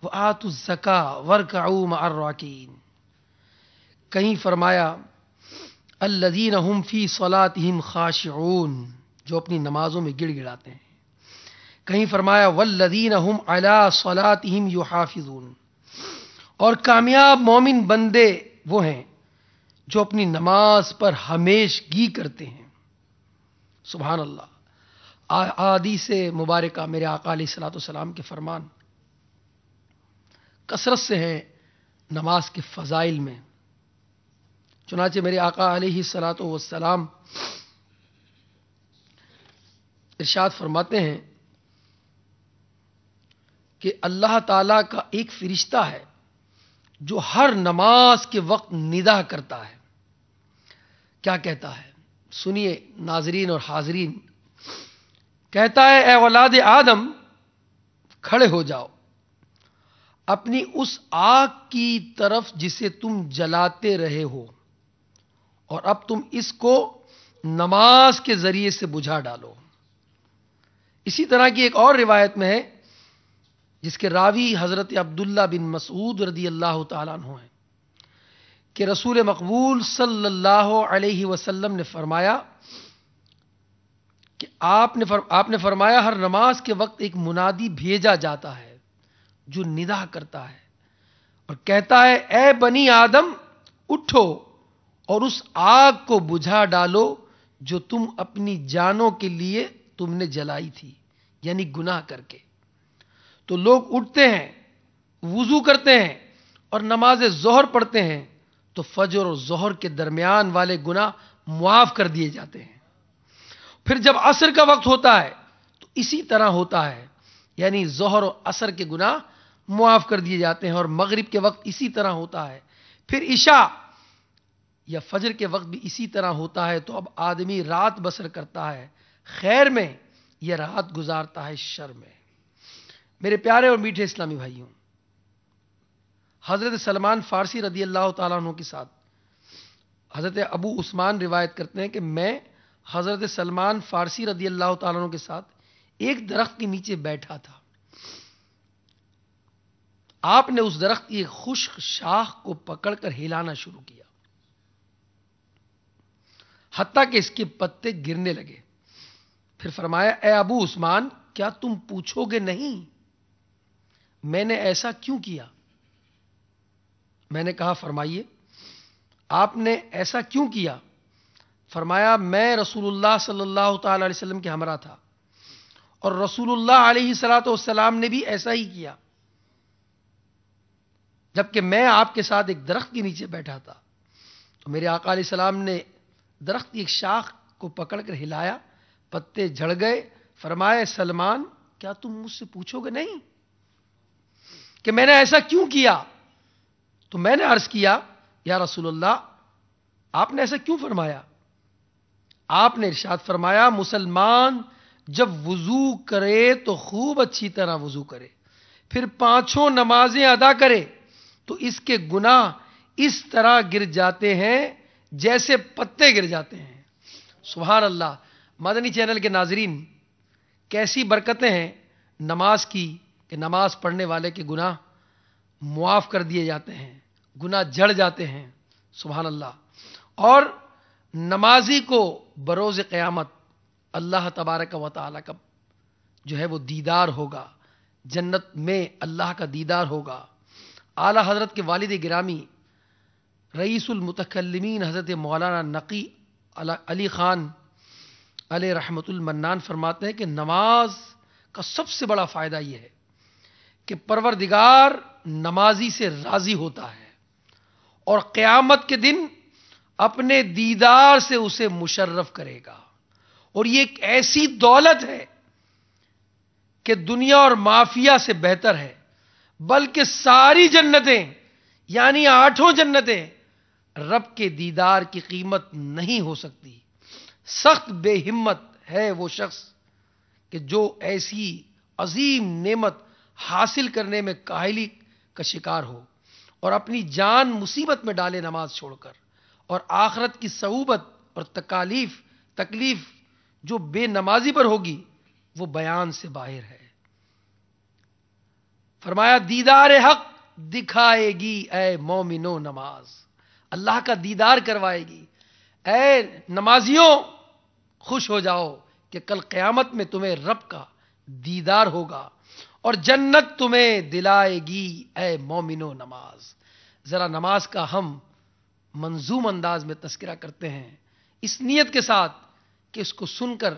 وَآتُوا الزَّکَاةَ وَارْکَعُوا مَعَ الرَّاکِعِینَ. کہیں فرمایا الذین هم فی صلاتہم خاشعون، جو اپنی نمازوں میں گڑ گڑاتے ہیں. کہیں فرمایا والذین هم علی صلاتہم یحافظون. اور کامیاب مومن بندے وہ ہیں جو اپنی نماز پر ہمیشگی کرتے ہیں. سبحان اللہ. احادیث مبارکہ میرے آقا علیہ الصلوۃ والسلام کے فرمان کثرت سے ہیں نماز کے فضائل میں. چنانچہ میرے آقا علیہ الصلوۃ والسلام ارشاد فرماتے ہیں کہ اللہ تعالیٰ کا ایک فرشتہ ہے جو ہر نماز کے وقت ندا کرتا ہے. کیا کہتا ہے؟ سنیے ناظرین اور حاضرین. کہتا ہے اے اولاد آدم، کھڑے ہو جاؤ اپنی اس آگ کی طرف جسے تم جلاتے رہے ہو، اور اب تم اس کو نماز کے ذریعے سے بجھا ڈالو. اسی طرح کی ایک اور روایت میں ہے جس کے راوی حضرت عبداللہ بن مسعود رضی اللہ تعالیٰ عنہ ہیں کہ رسول مقبول صلی اللہ علیہ وسلم نے فرمایا کہ آپ نے فرمایا ہر نماز کے وقت ایک منادی بھیجا جاتا ہے جو ندا کرتا ہے اور کہتا ہے اے بنی آدم اٹھو اور اس آگ کو بجھا ڈالو جو تم اپنی جانوں کے لیے تم نے جلائی تھی، یعنی گناہ کر کے. تو لوگ اٹھتے ہیں، وضو کرتے ہیں اور نماز ظہر پڑھتے ہیں تو فجر اور ظہر کے درمیان والے گناہ معاف کر دیے جاتے ہیں. پھر جب عصر کا وقت ہوتا ہے تو اسی طرح ہوتا ہے، یعنی ظہر اور عصر کے گناہ معاف کر دیے جاتے ہیں، اور مغرب کے وقت اسی طرح ہوتا ہے. پھر عشاء یا فجر کے وقت بھی اسی طرح ہوتا ہے. تو اب آدمی رات بسر کرتا ہے خیر میں یا رات گزارتا ہے شر میں. میرے پیارے اور میٹھے اسلامی بھائیوں، حضرت سلمان فارسی رضی اللہ تعالیٰ عنہ کے ساتھ حضرت ابو عثمان روایت کرتے ہیں کہ میں حضرت سلمان فارسی رضی اللہ تعالیٰ عنہ کے ساتھ ایک درخت کے نیچے بیٹھا تھا. آپ نے اس درخت کی خشک شاخ کو پکڑ کر ہلانا شروع کیا حتیٰ کہ اس کے پتے گرنے لگے. پھر فرمایا اے ابو عثمان کیا تم پوچھو گے نہیں میں نے ایسا کیوں کیا؟ میں نے کہا فرمائیے. آپ نے ایسا کیوں کیا؟ فرمایا میں رسول اللہ صلی اللہ تعالی علیہ وسلم کے ہمراہ تھا اور رسول اللہ علیہ الصلوۃ والسلام نے بھی ایسا ہی کیا. جبکہ میں آپ کے ساتھ ایک درخت کے نیچے بیٹھا تھا تو میرے آقا علیہ السلام نے درخت کی ایک شاخ کو پکڑ کر ہلایا, پتے جھڑ گئے. فرمایا سلمان کیا تم مجھ سے پوچھو گے نہیں کہ میں نے ایسا کیوں کیا؟ تو میں نے عرض کیا یا رسول اللہ آپ نے ایسا کیوں فرمایا؟ آپ نے ارشاد فرمایا مسلمان جب وضو کرے تو خوب اچھی طرح وضو کرے, پھر 5 نمازیں ادا کرے تو اس کے گناہ اس طرح گر جاتے ہیں جیسے پتے گر جاتے ہیں. سبحان اللہ. مدنی چینل کے ناظرین, کیسی برکتیں ہیں نماز کی کہ نماز پڑھنے والے کے گناہ معاف کر دیے جاتے ہیں, گناہ جھڑ جاتے ہیں. سبحان اللہ. اور نمازی کو بروز قیامت اللہ تبارک و تعالی کا جو ہے وہ دیدار ہوگا, جنت میں اللہ کا دیدار ہوگا. اعلی حضرت کے والد گرامی رئیس المتکلمین حضرت مولانا نقی علی خان علیہ رحمت المنان فرماتے ہیں کہ نماز کا سب سے بڑا فائدہ یہ ہے کہ پروردگار نمازی سے راضی ہوتا ہے اور قیامت کے دن اپنے دیدار سے اسے مشرف کرے گا. اور یہ ایک ایسی دولت ہے کہ دنیا اور مافیا سے بہتر ہے, بلکہ ساری جنتیں یعنی 8 جنتیں رب کے دیدار کی قیمت نہیں ہو سکتی. سخت بے ہمت ہے وہ شخص کہ جو ایسی عظیم نعمت حاصل کرنے میں کاہلی کا شکار ہو اور اپنی جان مصیبت میں ڈالے نماز چھوڑ کر, اور آخرت کی صعوبت اور تکلیف جو بے نمازی پر ہوگی وہ بیان سے باہر ہے. فرمایا دیدار حق دکھائے گی اے مومنو نماز, اللہ کا دیدار کروائے گی. اے نمازیوں خوش ہو جاؤ کہ کل قیامت میں تمہیں رب کا دیدار ہوگا اور جنت تمہیں دلائے گی اے مومنو نماز. ذرا نماز کا ہم منظوم انداز میں تذکرہ کرتے ہیں اس نیت کے ساتھ کہ اس کو سن کر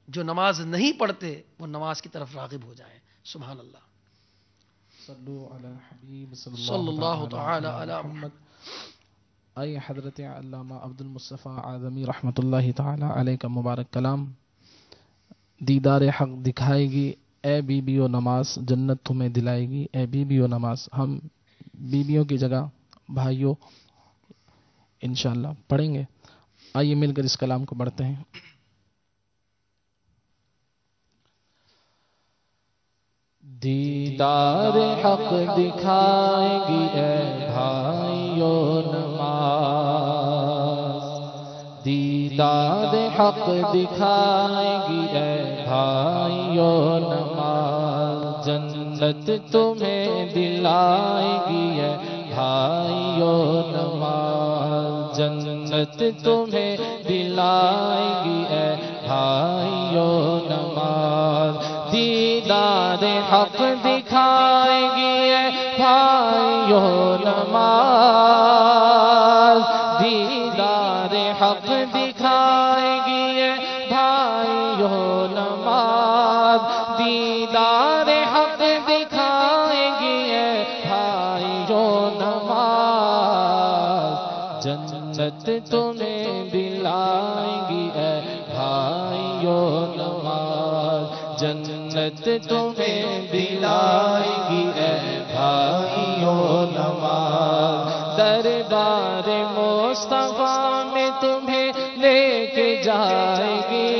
جو نماز نہیں پڑھتے وہ نماز کی طرف راغب ہو جائیں. سبحان اللہ. صلو علی حبیب صلی اللہ تعالی علی محمد. آئیے حضرت علامہ عبد المصطفیٰ اعظمی رحمۃ اللہ تعالی علیہ کا مبارک کلام دیدار حق دکھائے گی اے بیویو نماز, جنت تمہیں دلائے گی اے بیویو نماز. ہم بیویوں کی جگہ بھائیوں انشاءاللہ پڑھیں گے. آئیے مل کر اس کلام کو پڑھتے ہیں. دیدار حق دکھائے گی اے بھائیو نماز, دیدار حق دکھائے گی اے بھائیو نماز, جنت تمہیں دلائے گی اے بھائیو نماز, جنت تمہیں دلائے گی اے بھائیو نماز. دیدار حق دکھائے گی اے بھائیو نماز, دیدار حق دکھائے گی اے بھائیو نماز, دیدار حق دکھائے گی اے بھائیو نماز, جنت تمہیں دلائے گی اے بھائیو نماز, جنت تمہیں دلائے گی اے بھائیو نماز. دربار مصطفیٰ میں تمہیں لے کے جائے گی,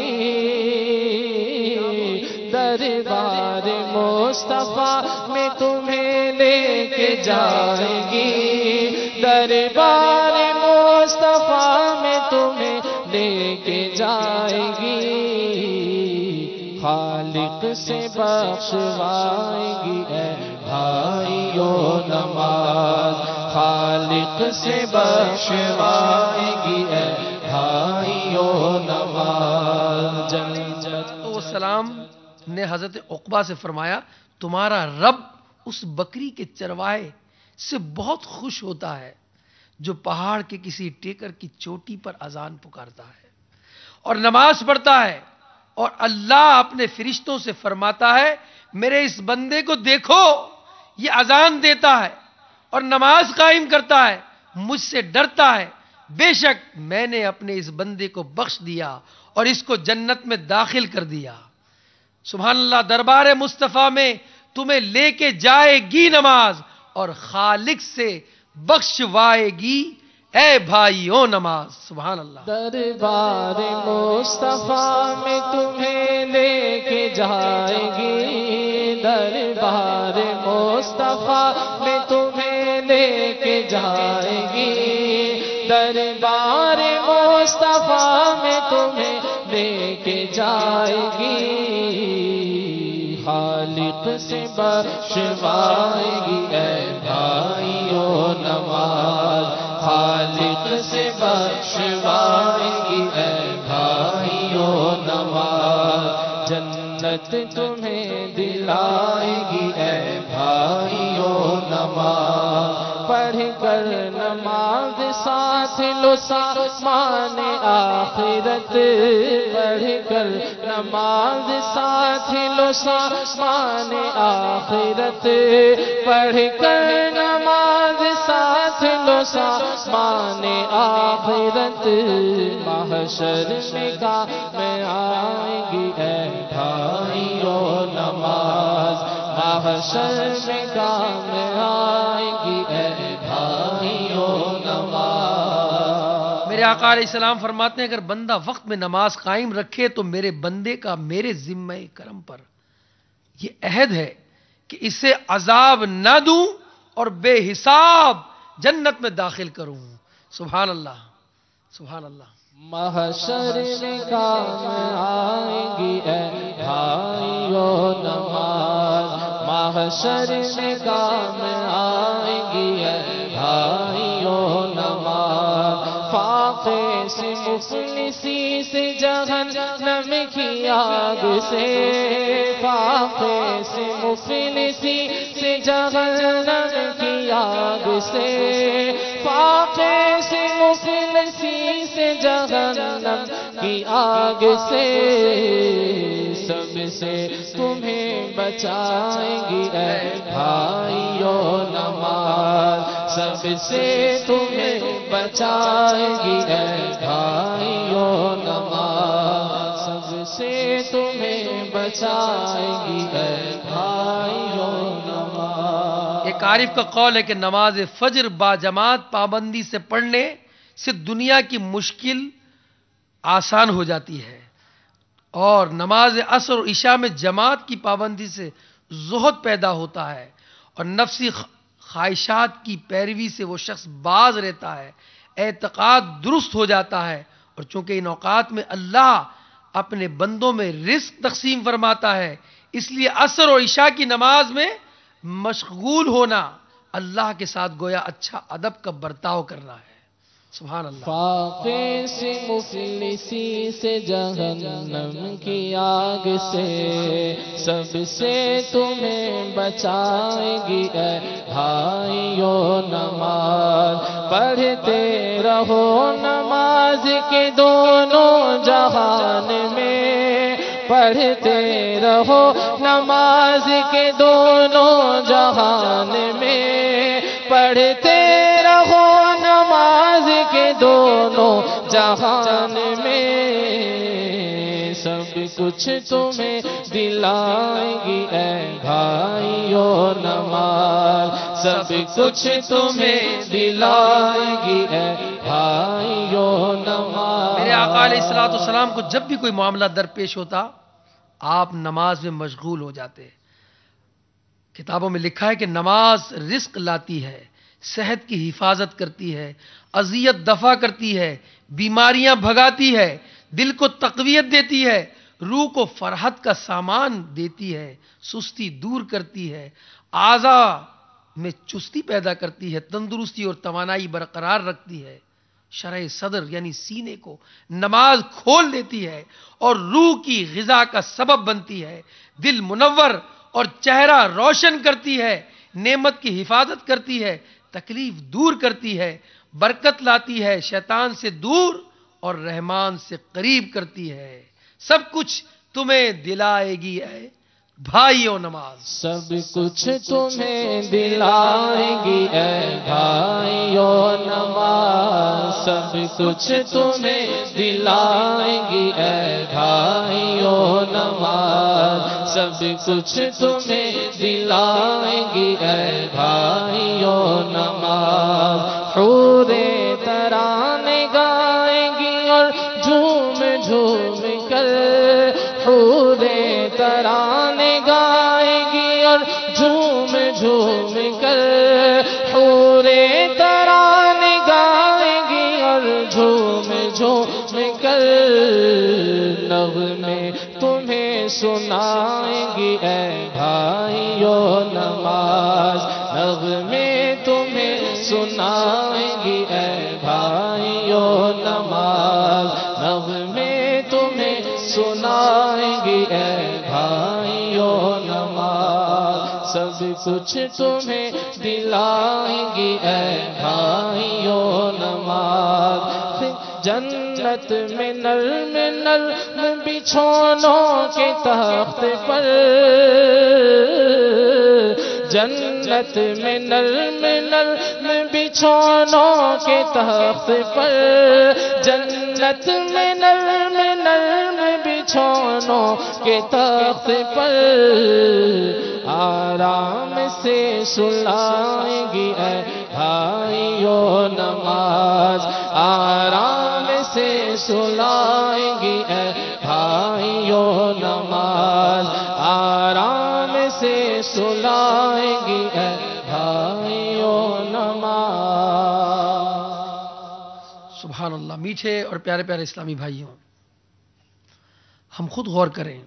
دربار مصطفیٰ میں تمہیں لے کے جائے گی, دربار مصطفیٰ سے بخشوائے گی اے بھائیو نماز، خالق سے بخشوائے گی اے بھائیو نماز۔ تو السلام نے حضرت عقبہ سے فرمایا تمہارا رب اس بکری کے چرواہے سے بہت خوش ہوتا ہے جو پہاڑ کے کسی ٹیکر کی چوٹی پر اذان پکارتا ہے اور نماز پڑھتا ہے، اور اللہ اپنے فرشتوں سے فرماتا ہے میرے اس بندے کو دیکھو، یہ اذان دیتا ہے اور نماز قائم کرتا ہے، مجھ سے ڈرتا ہے، بے شک میں نے اپنے اس بندے کو بخش دیا اور اس کو جنت میں داخل کر دیا۔ سبحان اللہ، دربار مصطفیٰ میں تمہیں لے کے جائے گی نماز اور خالق سے بخشوائے گی اے بھائیو نماز۔ سبحان اللہ۔ دربار مصطفیٰ میں تمہیں لے کے جائے گی، دربار مصطفیٰ میں تمہیں لے کے جائے گی، دربار مصطفیٰ میں تمہیں لے کے جائے گی، خالق سے بخشوائے گی اے بھائیو نماز، خالق سے بخشوائے گی اے بھائیو نماز، جنت تمہیں دلائے گی اے بھائیو نماز، پڑھ کر نماز ساتھ لو سامان آخرت، پڑھ کر نماز ساتھ لو سامان آخرت، پڑھ کر نماز ساتھ لو سامان آخرت، محشر میں کام آئے گی اے بھائیو نماز، محشر میں کام آئے گی اے بھائیو نماز۔ میرے آقا علیہ السلام فرماتے ہیں اگر بندہ وقت میں نماز قائم رکھے تو میرے بندے کا میرے ذمہ کرم پر یہ عہد ہے کہ اسے عذاب نہ دوں اور بے حساب جنت میں داخل کروں۔ سبحان اللہ، سبحان اللہ۔ محشر میں کام آئے گی اے بھائیو نماز، محشر میں کام آئے گی اے بھائیو نماز، فاقے سے مفلسی سے جہنم کی آگ سے، فاقے سے مفلسی سے جہنم کی آگ سے، فاقے سے مفلسی سے جہنم کی آگ سے، سب سے تمہیں بچائیں گی اے بھائیو نماز، سب سے تمہیں بچائیں گی اے بھائیو نماز، سب سے تمہیں بچائیں گی اے بھائیو نماز۔ ایک عارف کا قول ہے کہ نماز فجر با جماعت پابندی سے پڑھنے سے دنیا کی مشکل آسان ہو جاتی ہے، اور نماز عصر اور عشاء میں جماعت کی پابندی سے زہد پیدا ہوتا ہے اور نفسی خواہشات کی پیروی سے وہ شخص باز رہتا ہے، اعتقاد درست ہو جاتا ہے، اور چونکہ ان اوقات میں اللہ اپنے بندوں میں رزق تقسیم فرماتا ہے، اس لیے عصر اور عشاء کی نماز میں مشغول ہونا اللہ کے ساتھ گویا اچھا ادب کا برتاؤ کرنا ہے۔ سبحان اللہ۔ فاقے سے مفلسی سے جہنم کی آگ سے، سب سے تمہیں بچائے گی اے بھائیو نماز، پڑھتے رہو نماز کے دونوں جہان میں، پڑھتے رہو نماز کے دونوں جہان میں، پڑھتے رہو نماز کے دونوں جہان میں، سب کچھ تمہیں دلائیں گی اے بھائیو نماز، سب کچھ تمہیں دلائیں گی اے بھائیو نماز۔ میرے آقا علیہ السلام کو جب بھی کوئی معاملہ درپیش ہوتا آپ نماز میں مشغول ہو جاتے۔ کتابوں میں لکھا ہے کہ نماز رزق لاتی ہے، صحت کی حفاظت کرتی ہے، اذیت دفع کرتی ہے، بیماریاں بھگاتی ہے، دل کو تقویت دیتی ہے، روح کو فرحت کا سامان دیتی ہے، سستی دور کرتی ہے، اعضاء میں چستی پیدا کرتی ہے، تندرستی اور توانائی برقرار رکھتی ہے، شرح صدر یعنی سینے کو نماز کھول دیتی ہے اور روح کی غذا کا سبب بنتی ہے، دل منور اور چہرہ روشن کرتی ہے، نعمت کی حفاظت کرتی ہے، تکلیف دور کرتی ہے، برکت لاتی ہے، شیطان سے دور اور رحمان سے قریب کرتی ہے، سب کچھ تمہیں دلائے گی اے بھائیو نماز۔ سب کچھ تمہیں دلائیں گی اے بھائیو نماز، سب کچھ تمہیں دلائیں گی اے بھائیو نماز، سب کچھ تمہیں دلائیں گی اے بھائیو نماز، حور ترانے گائیں گی اور جھوم جھوم کر، حور ترانے گائیں گی اور جھوم جھوم کر، حور ترانے گائیں گی اور جھوم جھوم کر، نغمے تمہیں سنائیں گی اے بھائیو نماز، نغمے تمہیں سنائیں گی اے بھائیو نماز، نغمے تمہیں سنائیں گی اے بھائیو نماز، سب کچھ تمہیں دلائیں گی اے بھائیو نماز، جنت میں نرم نرم بچھونوں کے تخت پر، جنت میں نرم نرم بچھونوں کے تخت پر، جنت میں نرم نرم بچھونوں کے تخت پر، آرام سے سلائیں گی اے بھائیو نماز، آرام سے سلائیں گی اے بھائیو نماز، آرام سے سلائیں گی اے بھائیو نماز۔ سبحان اللہ۔ میٹھے اور پیارے پیارے اسلامی بھائیوں، ہم خود غور کریں،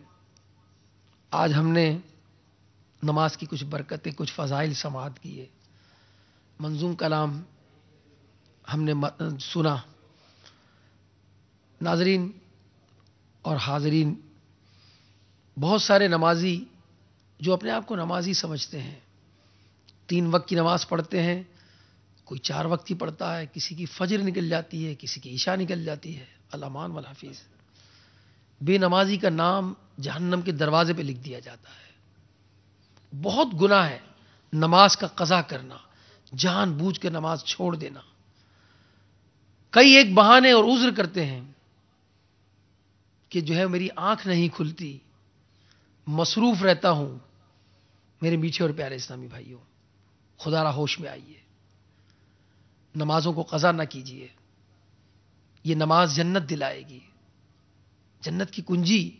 آج ہم نے نماز کی کچھ برکتیں، کچھ فضائل سماعت کیے، منظوم کلام ہم نے سنا، ناظرین اور حاضرین، بہت سارے نمازی جو اپنے آپ کو نمازی سمجھتے ہیں، 3 وقت کی نماز پڑھتے ہیں، کوئی 4 وقت کی پڑھتا ہے، کسی کی فجر نکل جاتی ہے، کسی کی عشاء نکل جاتی ہے، الامان والحفیظ، بے نمازی کا نام جہنم کے دروازے پہ لکھ دیا جاتا ہے۔ بہت گناہ ہے نماز کا قضا کرنا، جان بوجھ کے نماز چھوڑ دینا۔ کئی ایک بہانے اور عذر کرتے ہیں کہ جو ہے میری آنکھ نہیں کھلتی، مصروف رہتا ہوں۔ میرے میٹھے اور پیارے اسلامی بھائیوں، خدا را ہوش میں آئیے، نمازوں کو قضا نہ کیجیے، یہ نماز جنت دلائے گی، جنت کی کنجی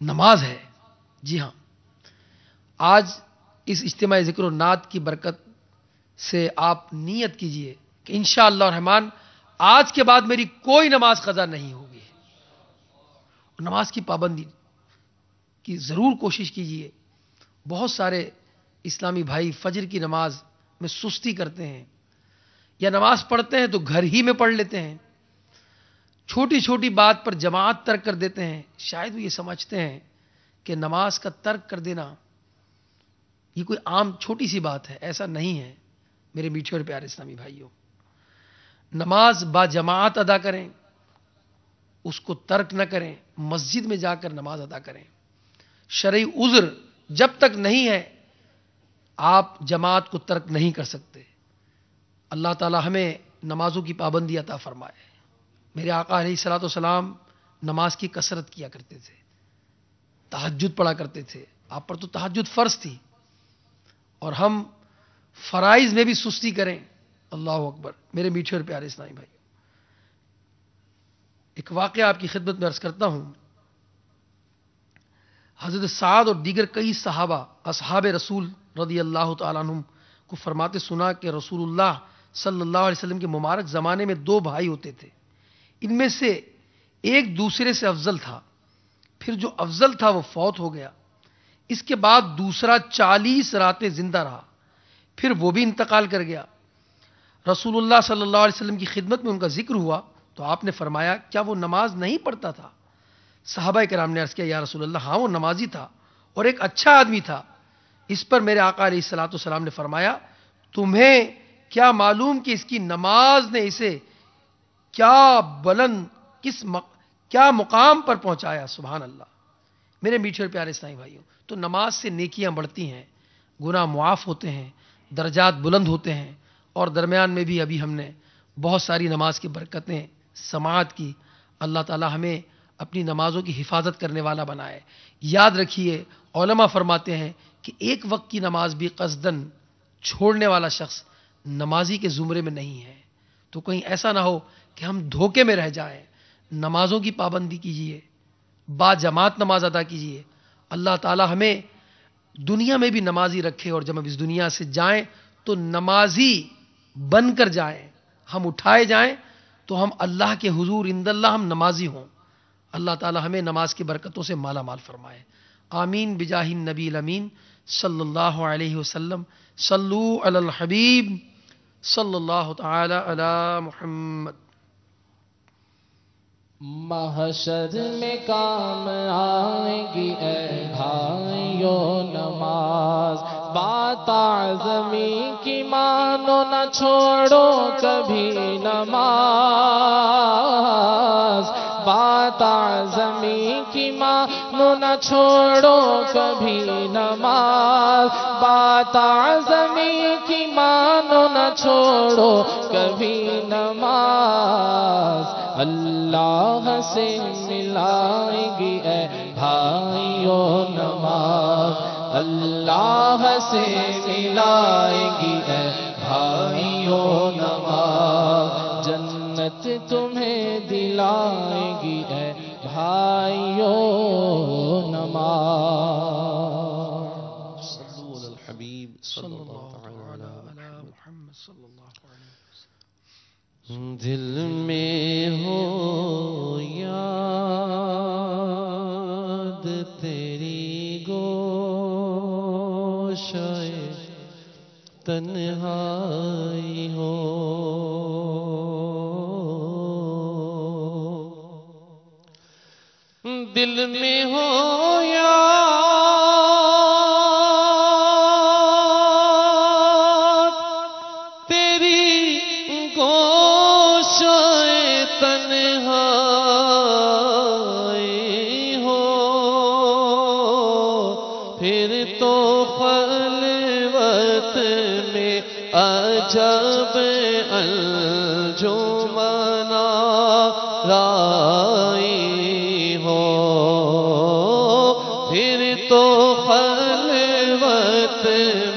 نماز ہے۔ جی ہاں، آج اس اجتماع ذکر و نعت کی برکت سے آپ نیت کیجئے کہ انشاءاللہ الرحمن آج کے بعد میری کوئی نماز قضا نہیں ہوگی۔ نماز کی پابندی کی ضرور کوشش کیجئے۔ بہت سارے اسلامی بھائی فجر کی نماز میں سستی کرتے ہیں، یا نماز پڑھتے ہیں تو گھر ہی میں پڑھ لیتے ہیں، چھوٹی چھوٹی بات پر جماعت ترک کر دیتے ہیں۔ شاید وہ یہ سمجھتے ہیں کہ نماز کا ترک کر دینا یہ کوئی عام چھوٹی سی بات ہے، ایسا نہیں ہے میرے میٹھے اور پیارے اسلامی بھائیوں۔ نماز با جماعت ادا کریں، اس کو ترک نہ کریں، مسجد میں جا کر نماز ادا کریں۔ شرعی عذر جب تک نہیں ہے آپ جماعت کو ترک نہیں کر سکتے۔ اللہ تعالی ہمیں نمازوں کی پابندی عطا فرمائے۔ میرے آقا علیہ الصلوۃ والسلام نماز کی کثرت کیا کرتے تھے، تہجد پڑھا کرتے تھے۔ آپ پر تو تہجد فرض تھی، اور ہم فرائض میں بھی سستی کریں، اللہ اکبر۔ میرے میٹھے اور پیارے اسلامی بھائی، ایک واقعہ آپ کی خدمت میں عرض کرتا ہوں۔ حضرت سعد اور دیگر کئی صحابہ اصحاب رسول رضی اللہ تعالیٰ عنہم کو فرماتے سنا کہ رسول اللہ صلی اللہ علیہ وسلم کے مبارک زمانے میں 2 بھائی ہوتے تھے، ان میں سے ایک دوسرے سے افضل تھا، پھر جو افضل تھا وہ فوت ہو گیا. اس کے بعد دوسرا 40 راتیں زندہ رہا, پھر وہ بھی انتقال کر گیا. رسول اللہ صلی اللہ علیہ وسلم کی خدمت میں ان کا ذکر ہوا تو آپ نے فرمایا کیا وہ نماز نہیں پڑھتا تھا؟ صحابہ کرام نے عرض کیا یا رسول اللہ ہاں وہ نمازی تھا اور ایک اچھا آدمی تھا. اس پر میرے آقا علیہ الصلوۃ والسلام نے فرمایا تمہیں کیا معلوم کہ اس کی نماز نے اسے کیا بلند کیا مقام پر پہنچایا. سبحان اللہ. میرے میٹھے اور پیارے اسلامی بھائیوں, تو نماز سے نیکیاں بڑھتی ہیں, گناہ معاف ہوتے ہیں, درجات بلند ہوتے ہیں. اور درمیان میں بھی ابھی ہم نے بہت ساری نماز کی برکتیں سماعت کی. اللہ تعالی ہمیں اپنی نمازوں کی حفاظت کرنے والا بنائے. یاد رکھیے علماء فرماتے ہیں کہ ایک وقت کی نماز بھی قصدن چھوڑنے والا شخص نمازی کے زمرے میں نہیں ہے. تو کہیں ایسا نہ ہو کہ ہم دھوکے میں رہ جائیں. نمازوں کی پابندی کیجیے, با جماعت نماز ادا کیجیے. اللہ تعالی ہمیں دنیا میں بھی نمازی رکھے اور جب ہم اس دنیا سے جائیں تو نمازی بن کر جائیں. ہم اٹھائے جائیں تو ہم اللہ کے حضور عند اللہ ہم نمازی ہوں. اللہ تعالی ہمیں نماز کی برکتوں سے مالا مال فرمائے. آمین بجاہ النبی الامین صلی اللہ علیہ وسلم. صلو علی الحبیب صلی اللہ تعالی علی محمد. محشر میں کام آئے گی اے بھائیو نماز. بات اعظمی کی مانو نہ چھوڑو کبھی نماز. بات اعظمی کی مانو نہ چھوڑو کبھی نماز. بات اعظمی کی مانو نہ چھوڑو کبھی نماز. اللہ سے ملائے گی اے بھائیو نماز. اللہ سے ملائے گی اے بھائیو نماز. جنت تمہیں دلائے گی اے بھائیو نماز. صلو علی الحبیب صلی اللہ تعالی علی محمد صلی اللہ علیہ وسلم. دل میں ہو یاد تیری گوشۂ تنہائی ہو. دل میں ہو یاد تیری گوشۂ تنہائی ہو. پھر تو خلوت میں عجب انجمن آرائی ہو. پھر تو خلوت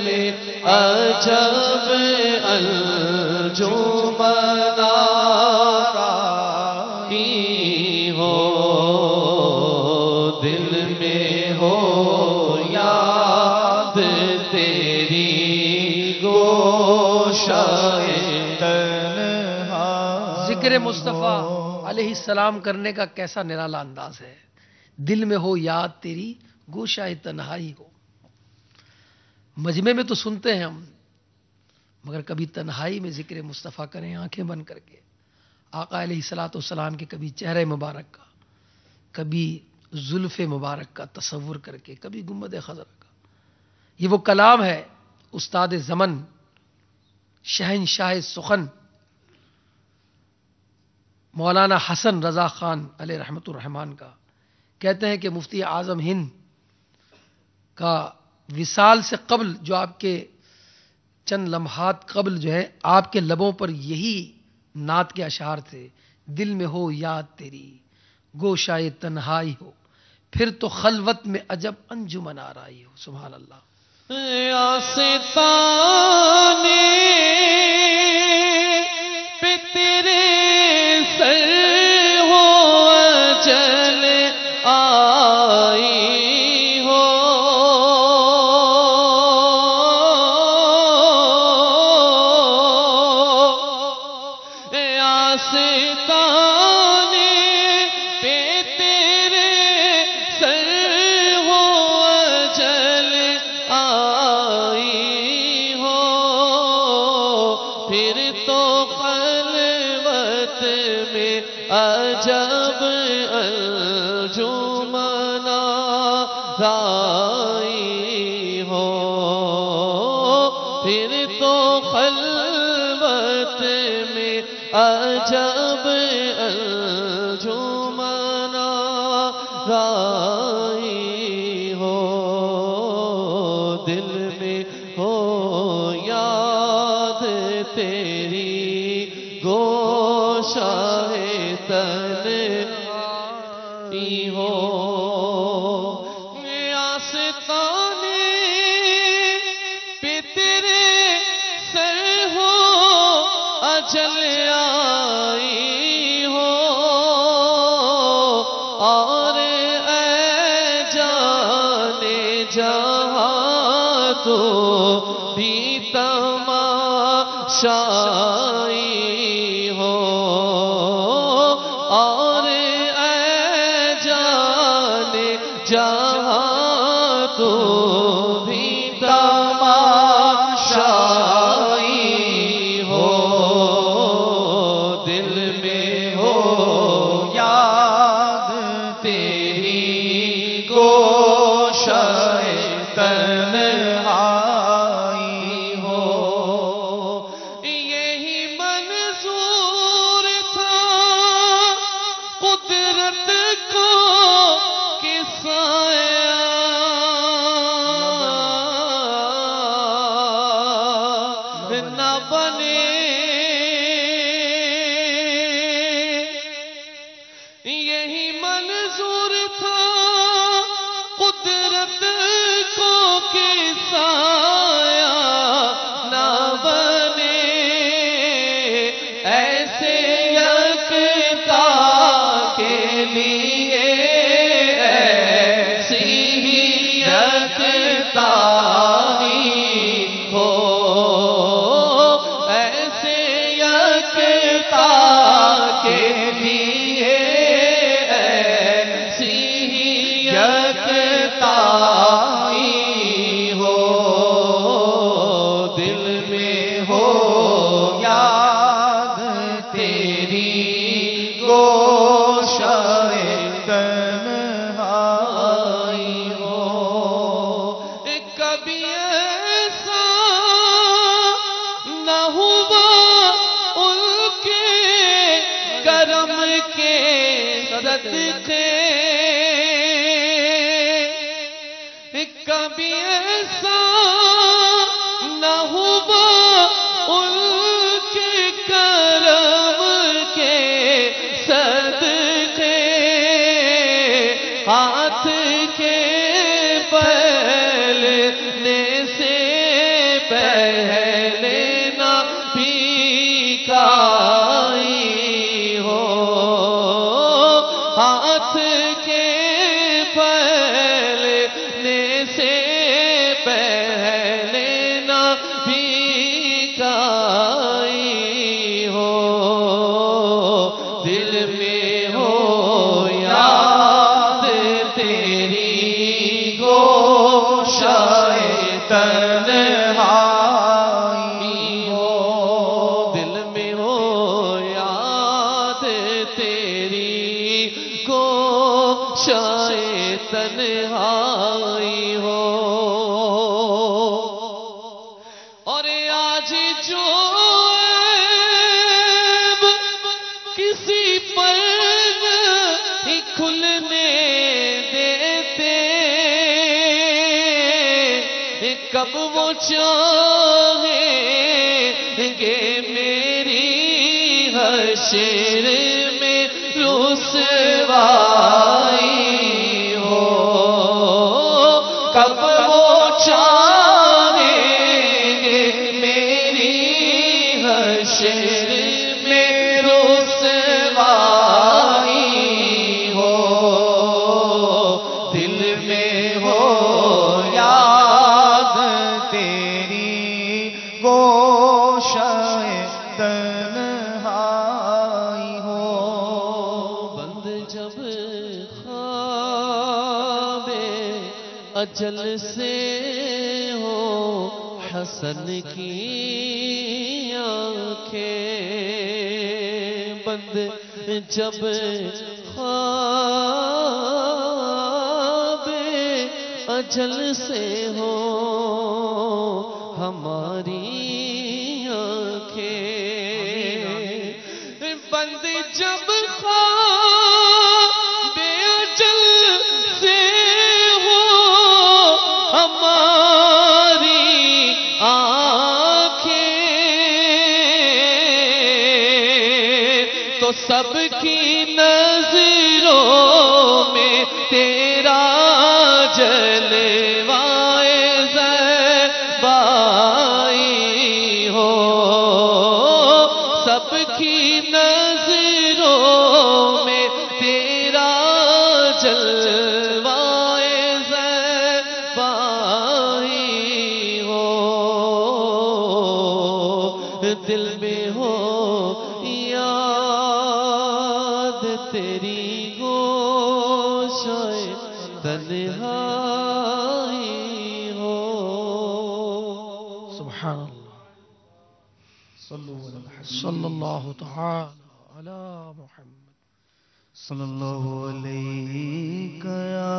میں عجب انجمن آرائی ہو. دل میں ہو یاد تیری گوشۂ ذکر مصطفیٰ علیہ السلام کرنے کا کیسا نرالا انداز ہے. دل میں ہو یاد تیری گوشۂ تنہائی ہو. مجمع میں تو سنتے ہیں ہم, مگر کبھی تنہائی میں ذکر مصطفیٰ کریں آنکھیں بند کر کے. آقا علیہ الصلوۃ والسلام کے کبھی چہرے مبارک کا, کبھی زلف مبارک کا تصور کر کے, کبھی گنبد خضرا کا. یہ وہ کلام ہے استاد زمن شہنشاہ سخن مولانا حسن رضا خان علیہ رحمت الرحمان کا. کہتے ہیں کہ مفتی اعظم ہند کا وصال سے قبل جو آپ کے چند لمحات قبل جو ہے آپ کے لبوں پر یہی نعت کے اشعار تھے. دل میں ہو یاد تیری گوشۂ تنہائی ہو. پھر تو خلوت میں عجب انجمن آرائی ہو. سبحان اللہ. آستانے پہ تیرے سر ہو چل آئی ہو. آستانے پہ تیرے میں عجب انجمنا رائی ہو، پھر تو خلوت میں عجب انجمنا رائی ہو، دل میں ہو یاد تیری گوشہ تنہائی ہو، آستانے پہ تیرے سر ہو اجل آئی ہو، اور اے جانے جہاں تو بھی تماشائی ہو، اور اے جانے جہاں تو بھی تماشائی ہو، دل میں ہو یاد تیری گوشہ تنہائی ہو، یہی منظور تھا قدرت کو کہ سایہ نہ بنے، یہی منظور تھا قدرت کو کہ سایہ نہ بنے، ایسے یکتا کے لیے ایسی ہی یکتائی ہو، ایسے یکتا کے لیے ایسی ہی یکتائی ہو، دل میں ہو یاد تیری گوشہ تنہائی ہو، کبھی ایسا نہ ہوا ان کے کرم کے صدقے، کبھی ایسا نہ ہوا ان کے کرم کے صدقے، ہاتھ کے پہلنے سے پہلے نہ بھیکائی ہو، ہاتھ کے پہلنے سے پہلے نہ بھیکائی ہو، دل میں ہو یاد تیری گوشہ تنہائی ہو، دل میں ہو یاد تیری گوشہ تنہائی ہو، اور آج جو عیب کسی پر نہیں کھلنے دیتے، کب وہ چاہیں گے میری حشر میں رسوائی ہو، کب وہ چاہیں گے میری حشر میں رسوائی ہو، دل میں ہو یاد تیری گوشہ تنہائی ہو، بند جب خواب اجل سے ہو حسن کی آنکھیں، بند جب خواب اجل سے ہو ہماری آنکھیں، بند جب خواب اجل سے ہو ہماری آنکھیں، تو سب کی نظروں میں تیرا جلوائے زیبائی ہو، سب کی نظروں میں تیرا جلوائے زیبائی ہو، دل میں ہو یاد تیری گوشۂ تنہائی ہو۔ سبحان اللہ، صلی اللہ تعالی علی محمد۔ صلی اللہ علیہ یا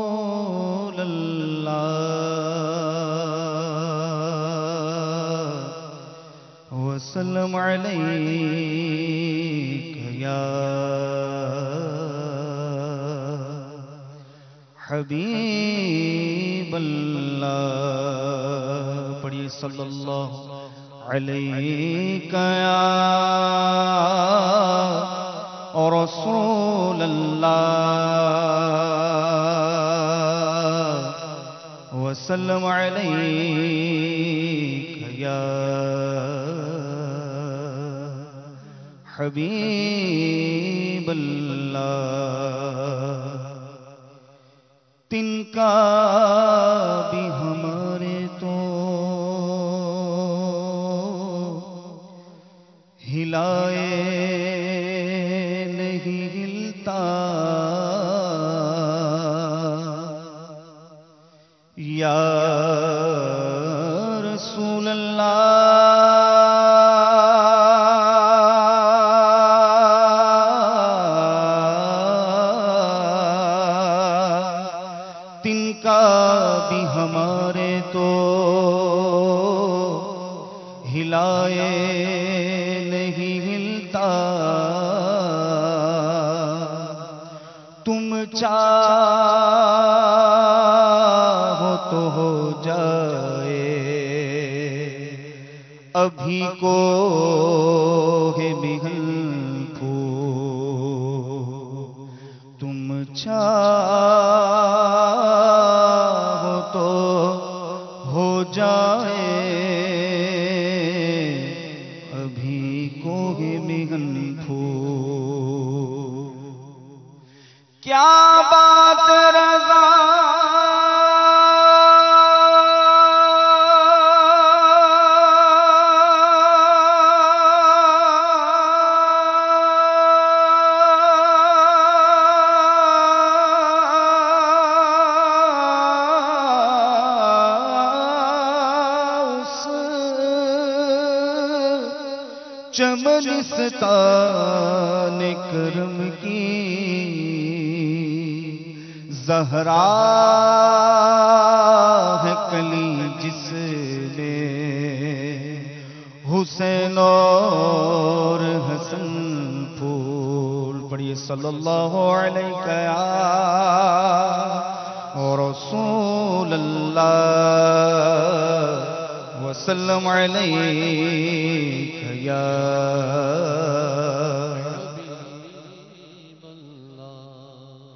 رسول اللہ، وسلم علیک یا حبیب اللہ، پڑھیے صلی اللہ علیہ یا رسول اللہ، وسلم علیک یا حبیب اللہ۔ تن کا بھی ہمارے تو ہلائے نہیں ہلتا، یا رسول اللہ بھی ہمارے تو ہلائے نہیں ہلتا، تم چاہو تو ہو جائے ابھی کو ہے محل پھول، تم چاہو تو ہو جائے ابھی کو ہے محل پھول، کیا بات رضا چمنستان کرم کی زہرا ہے کلی جس نے حسین اور حسن پھول، پڑھیے صلی اللہ علیہ رسول اللہ، وسلم علیک یا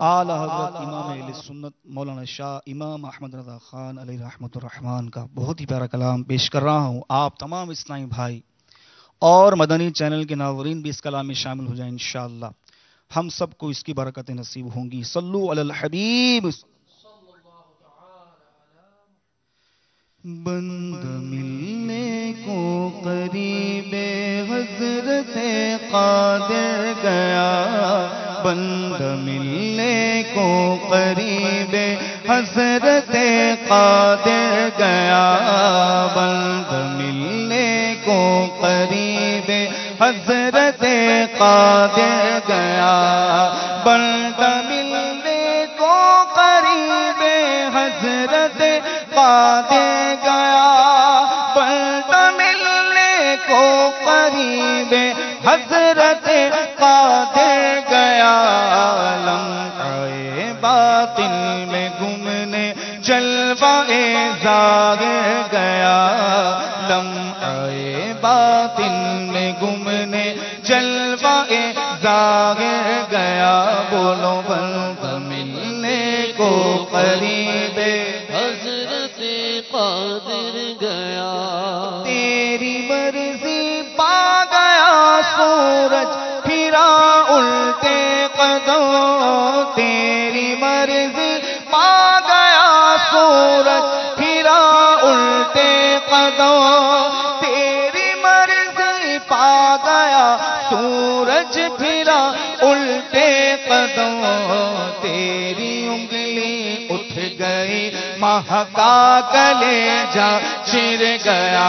اعلی حضرت امام اہل سنت مولانا شاہ امام احمد رضا خان علیہ رحمۃ الرحمن کا بہت ہی پیارا کلام پیش کر رہا ہوں۔ آپ تمام اسلامی بھائی اور مدنی چینل کے ناظرین بھی اس کلام میں شامل ہو جائیں انشاءاللہ، ہم سب کو اس کی برکتیں نصیب ہوں گی۔ صلو علی الحبیب۔ بند ملنے کو قریب حضرت قادر گیا، بند ملنے کو قریب حضرت قادر گیا بند ملنے کو قریب حضرت قادر گیا بند ملنے کو قریب حضرت قادر گیا بند ملنے کو قریب حضرت قادر گیا لمحہ باطل میں گمنے جلوہ ظاہر گیا لمحہ باطل میں گمنے جلوہ ظاہر گیا بولو بند ملنے کو قریب حضرت قادر گیا تیری مرضی پا گیا سورج پھرا الٹے قدم تیری مرضی پا گیا سورج پھرا الٹے قدم تیری مرضی پا گیا سورج پھرا الٹے قدم تیری انگلی اٹھ گئی مہکا کلیجہ چر گیا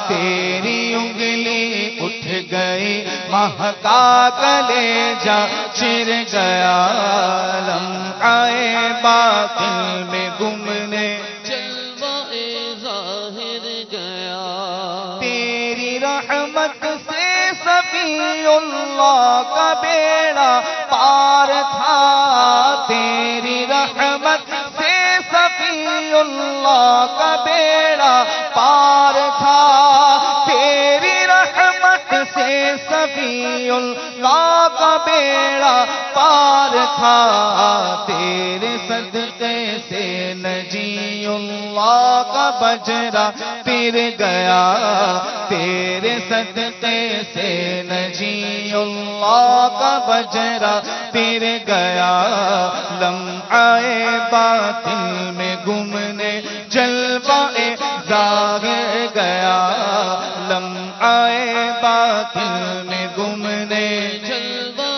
تیری انگلی اٹھ گئی مہکا کلیجہ چر گیا لمحہ باطل میں گمنے جلوہ ظاہر گیا تیری رحمت سے صفی اللہ کا بیڑا پار تھا تیری رحمت سے صفی اللہ کا بیڑا پار تھا تیری رحمت سے صفی اللہ کا بیڑا پار تھا تیرے صدقے سے نجی اللہ کا بجرا پھر گیا تیرے صدقے سے نجی اللہ کا بجرا پھر گیا لمحہ باطل میں گمنے جلوہ ظاہر گیا لمحہ باطل میں گمنے جلوہ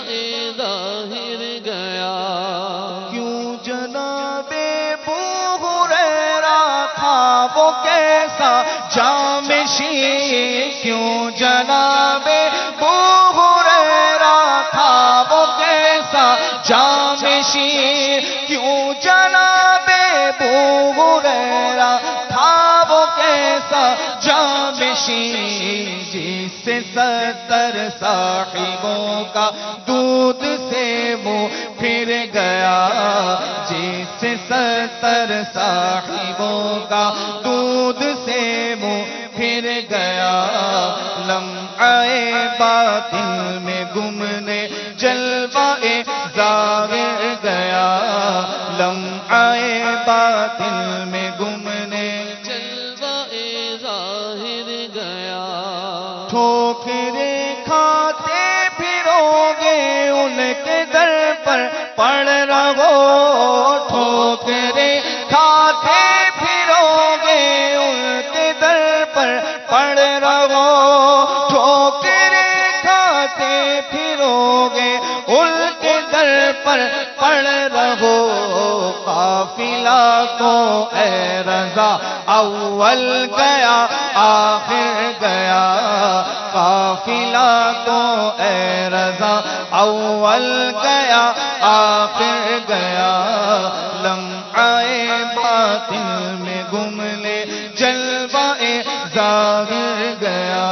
ظاہر گیا کیوں جناب ابو ہریرہ تھا وہ کیسا جامشی کیوں جناب ابو ہریرہ تھا وہ کیسا جامشی کیوں جناب ابو ہریرہ تھا وہ کیسا جامشی جس سے 70 صاحبوں کا دودھ سے منہ پھر گیا جس سے 70 صاحبوں کا دودھ سے منہ پھر گیا لمحہ باطل میں گمنے جلوہ ظاہر گیا لمحہ باطل میں گمنے جلوہ ظاہر گیا ٹھوکریں کھاتے پھرو گے ان کے در پر پڑ رہو ٹھوکریں کھاتے پھرو گے ان کے در پر پڑ رہو ٹھوکریں کھاتے پھرو گے ان کے در پر پڑ رہو قافلہ کو اے رضا اول گیا آخر گیا قافلہ کو اے رضا اول گیا آخر گیا لمحہ باطل میں گمنے جلوہ ظاہر گیا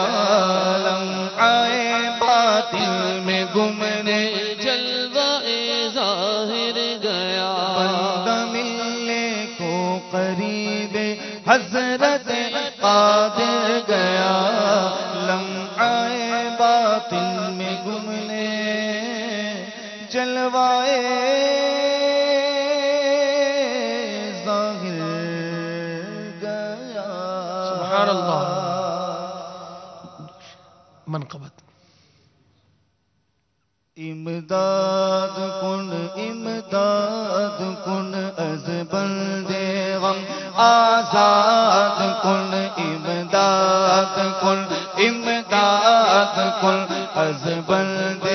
لمحہ باطل میں گمنے جلوہ ظاہر گیا بند ملنے کو قریب حضرت قادر گیا لمحہ باطل میں گمنے جلوہ ظاہر گیا سبحان اللہ منقبت امداد کن از بند غم آزاد کن امداد کن از بند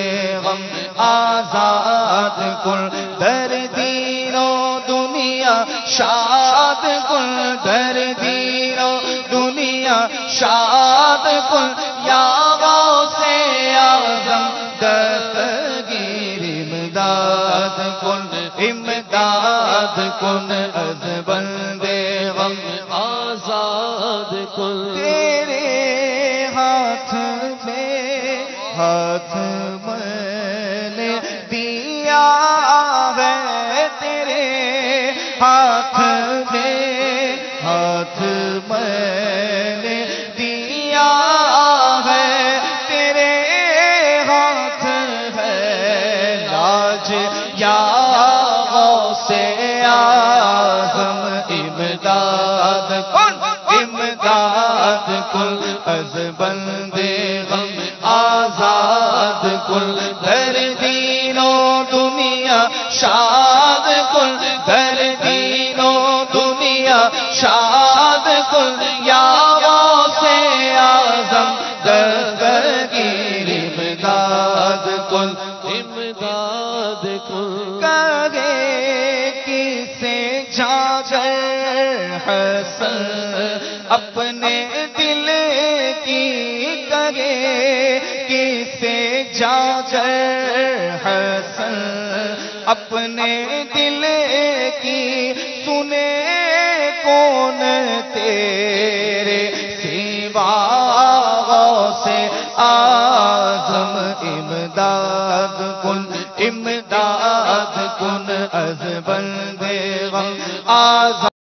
غم آزاد کن در دین و دنیا شاد کن دردی و دنیا شاد کن یا غوث اعظم دستگیر امداد کن از بندے غم آزاد کن تیرے ہاتھ میں نے دیا ہے تیرے ہاتھ میں نے دیا ہے تیرے ہاتھ ہے لاج یا غوث اعظم امداد کن از بندے غم آزاد کن دردین و دنیا شاد کن دردین و دنیا شاد کن یا غوث اعظم دستگیر امداد کن کہے کسے جاگر حسن اپنے دل کی کہے کسے جاگر حسن اپنے دل کی سنے کون تیرے سوا غوث اعظم امداد کن از بندے غم آزاد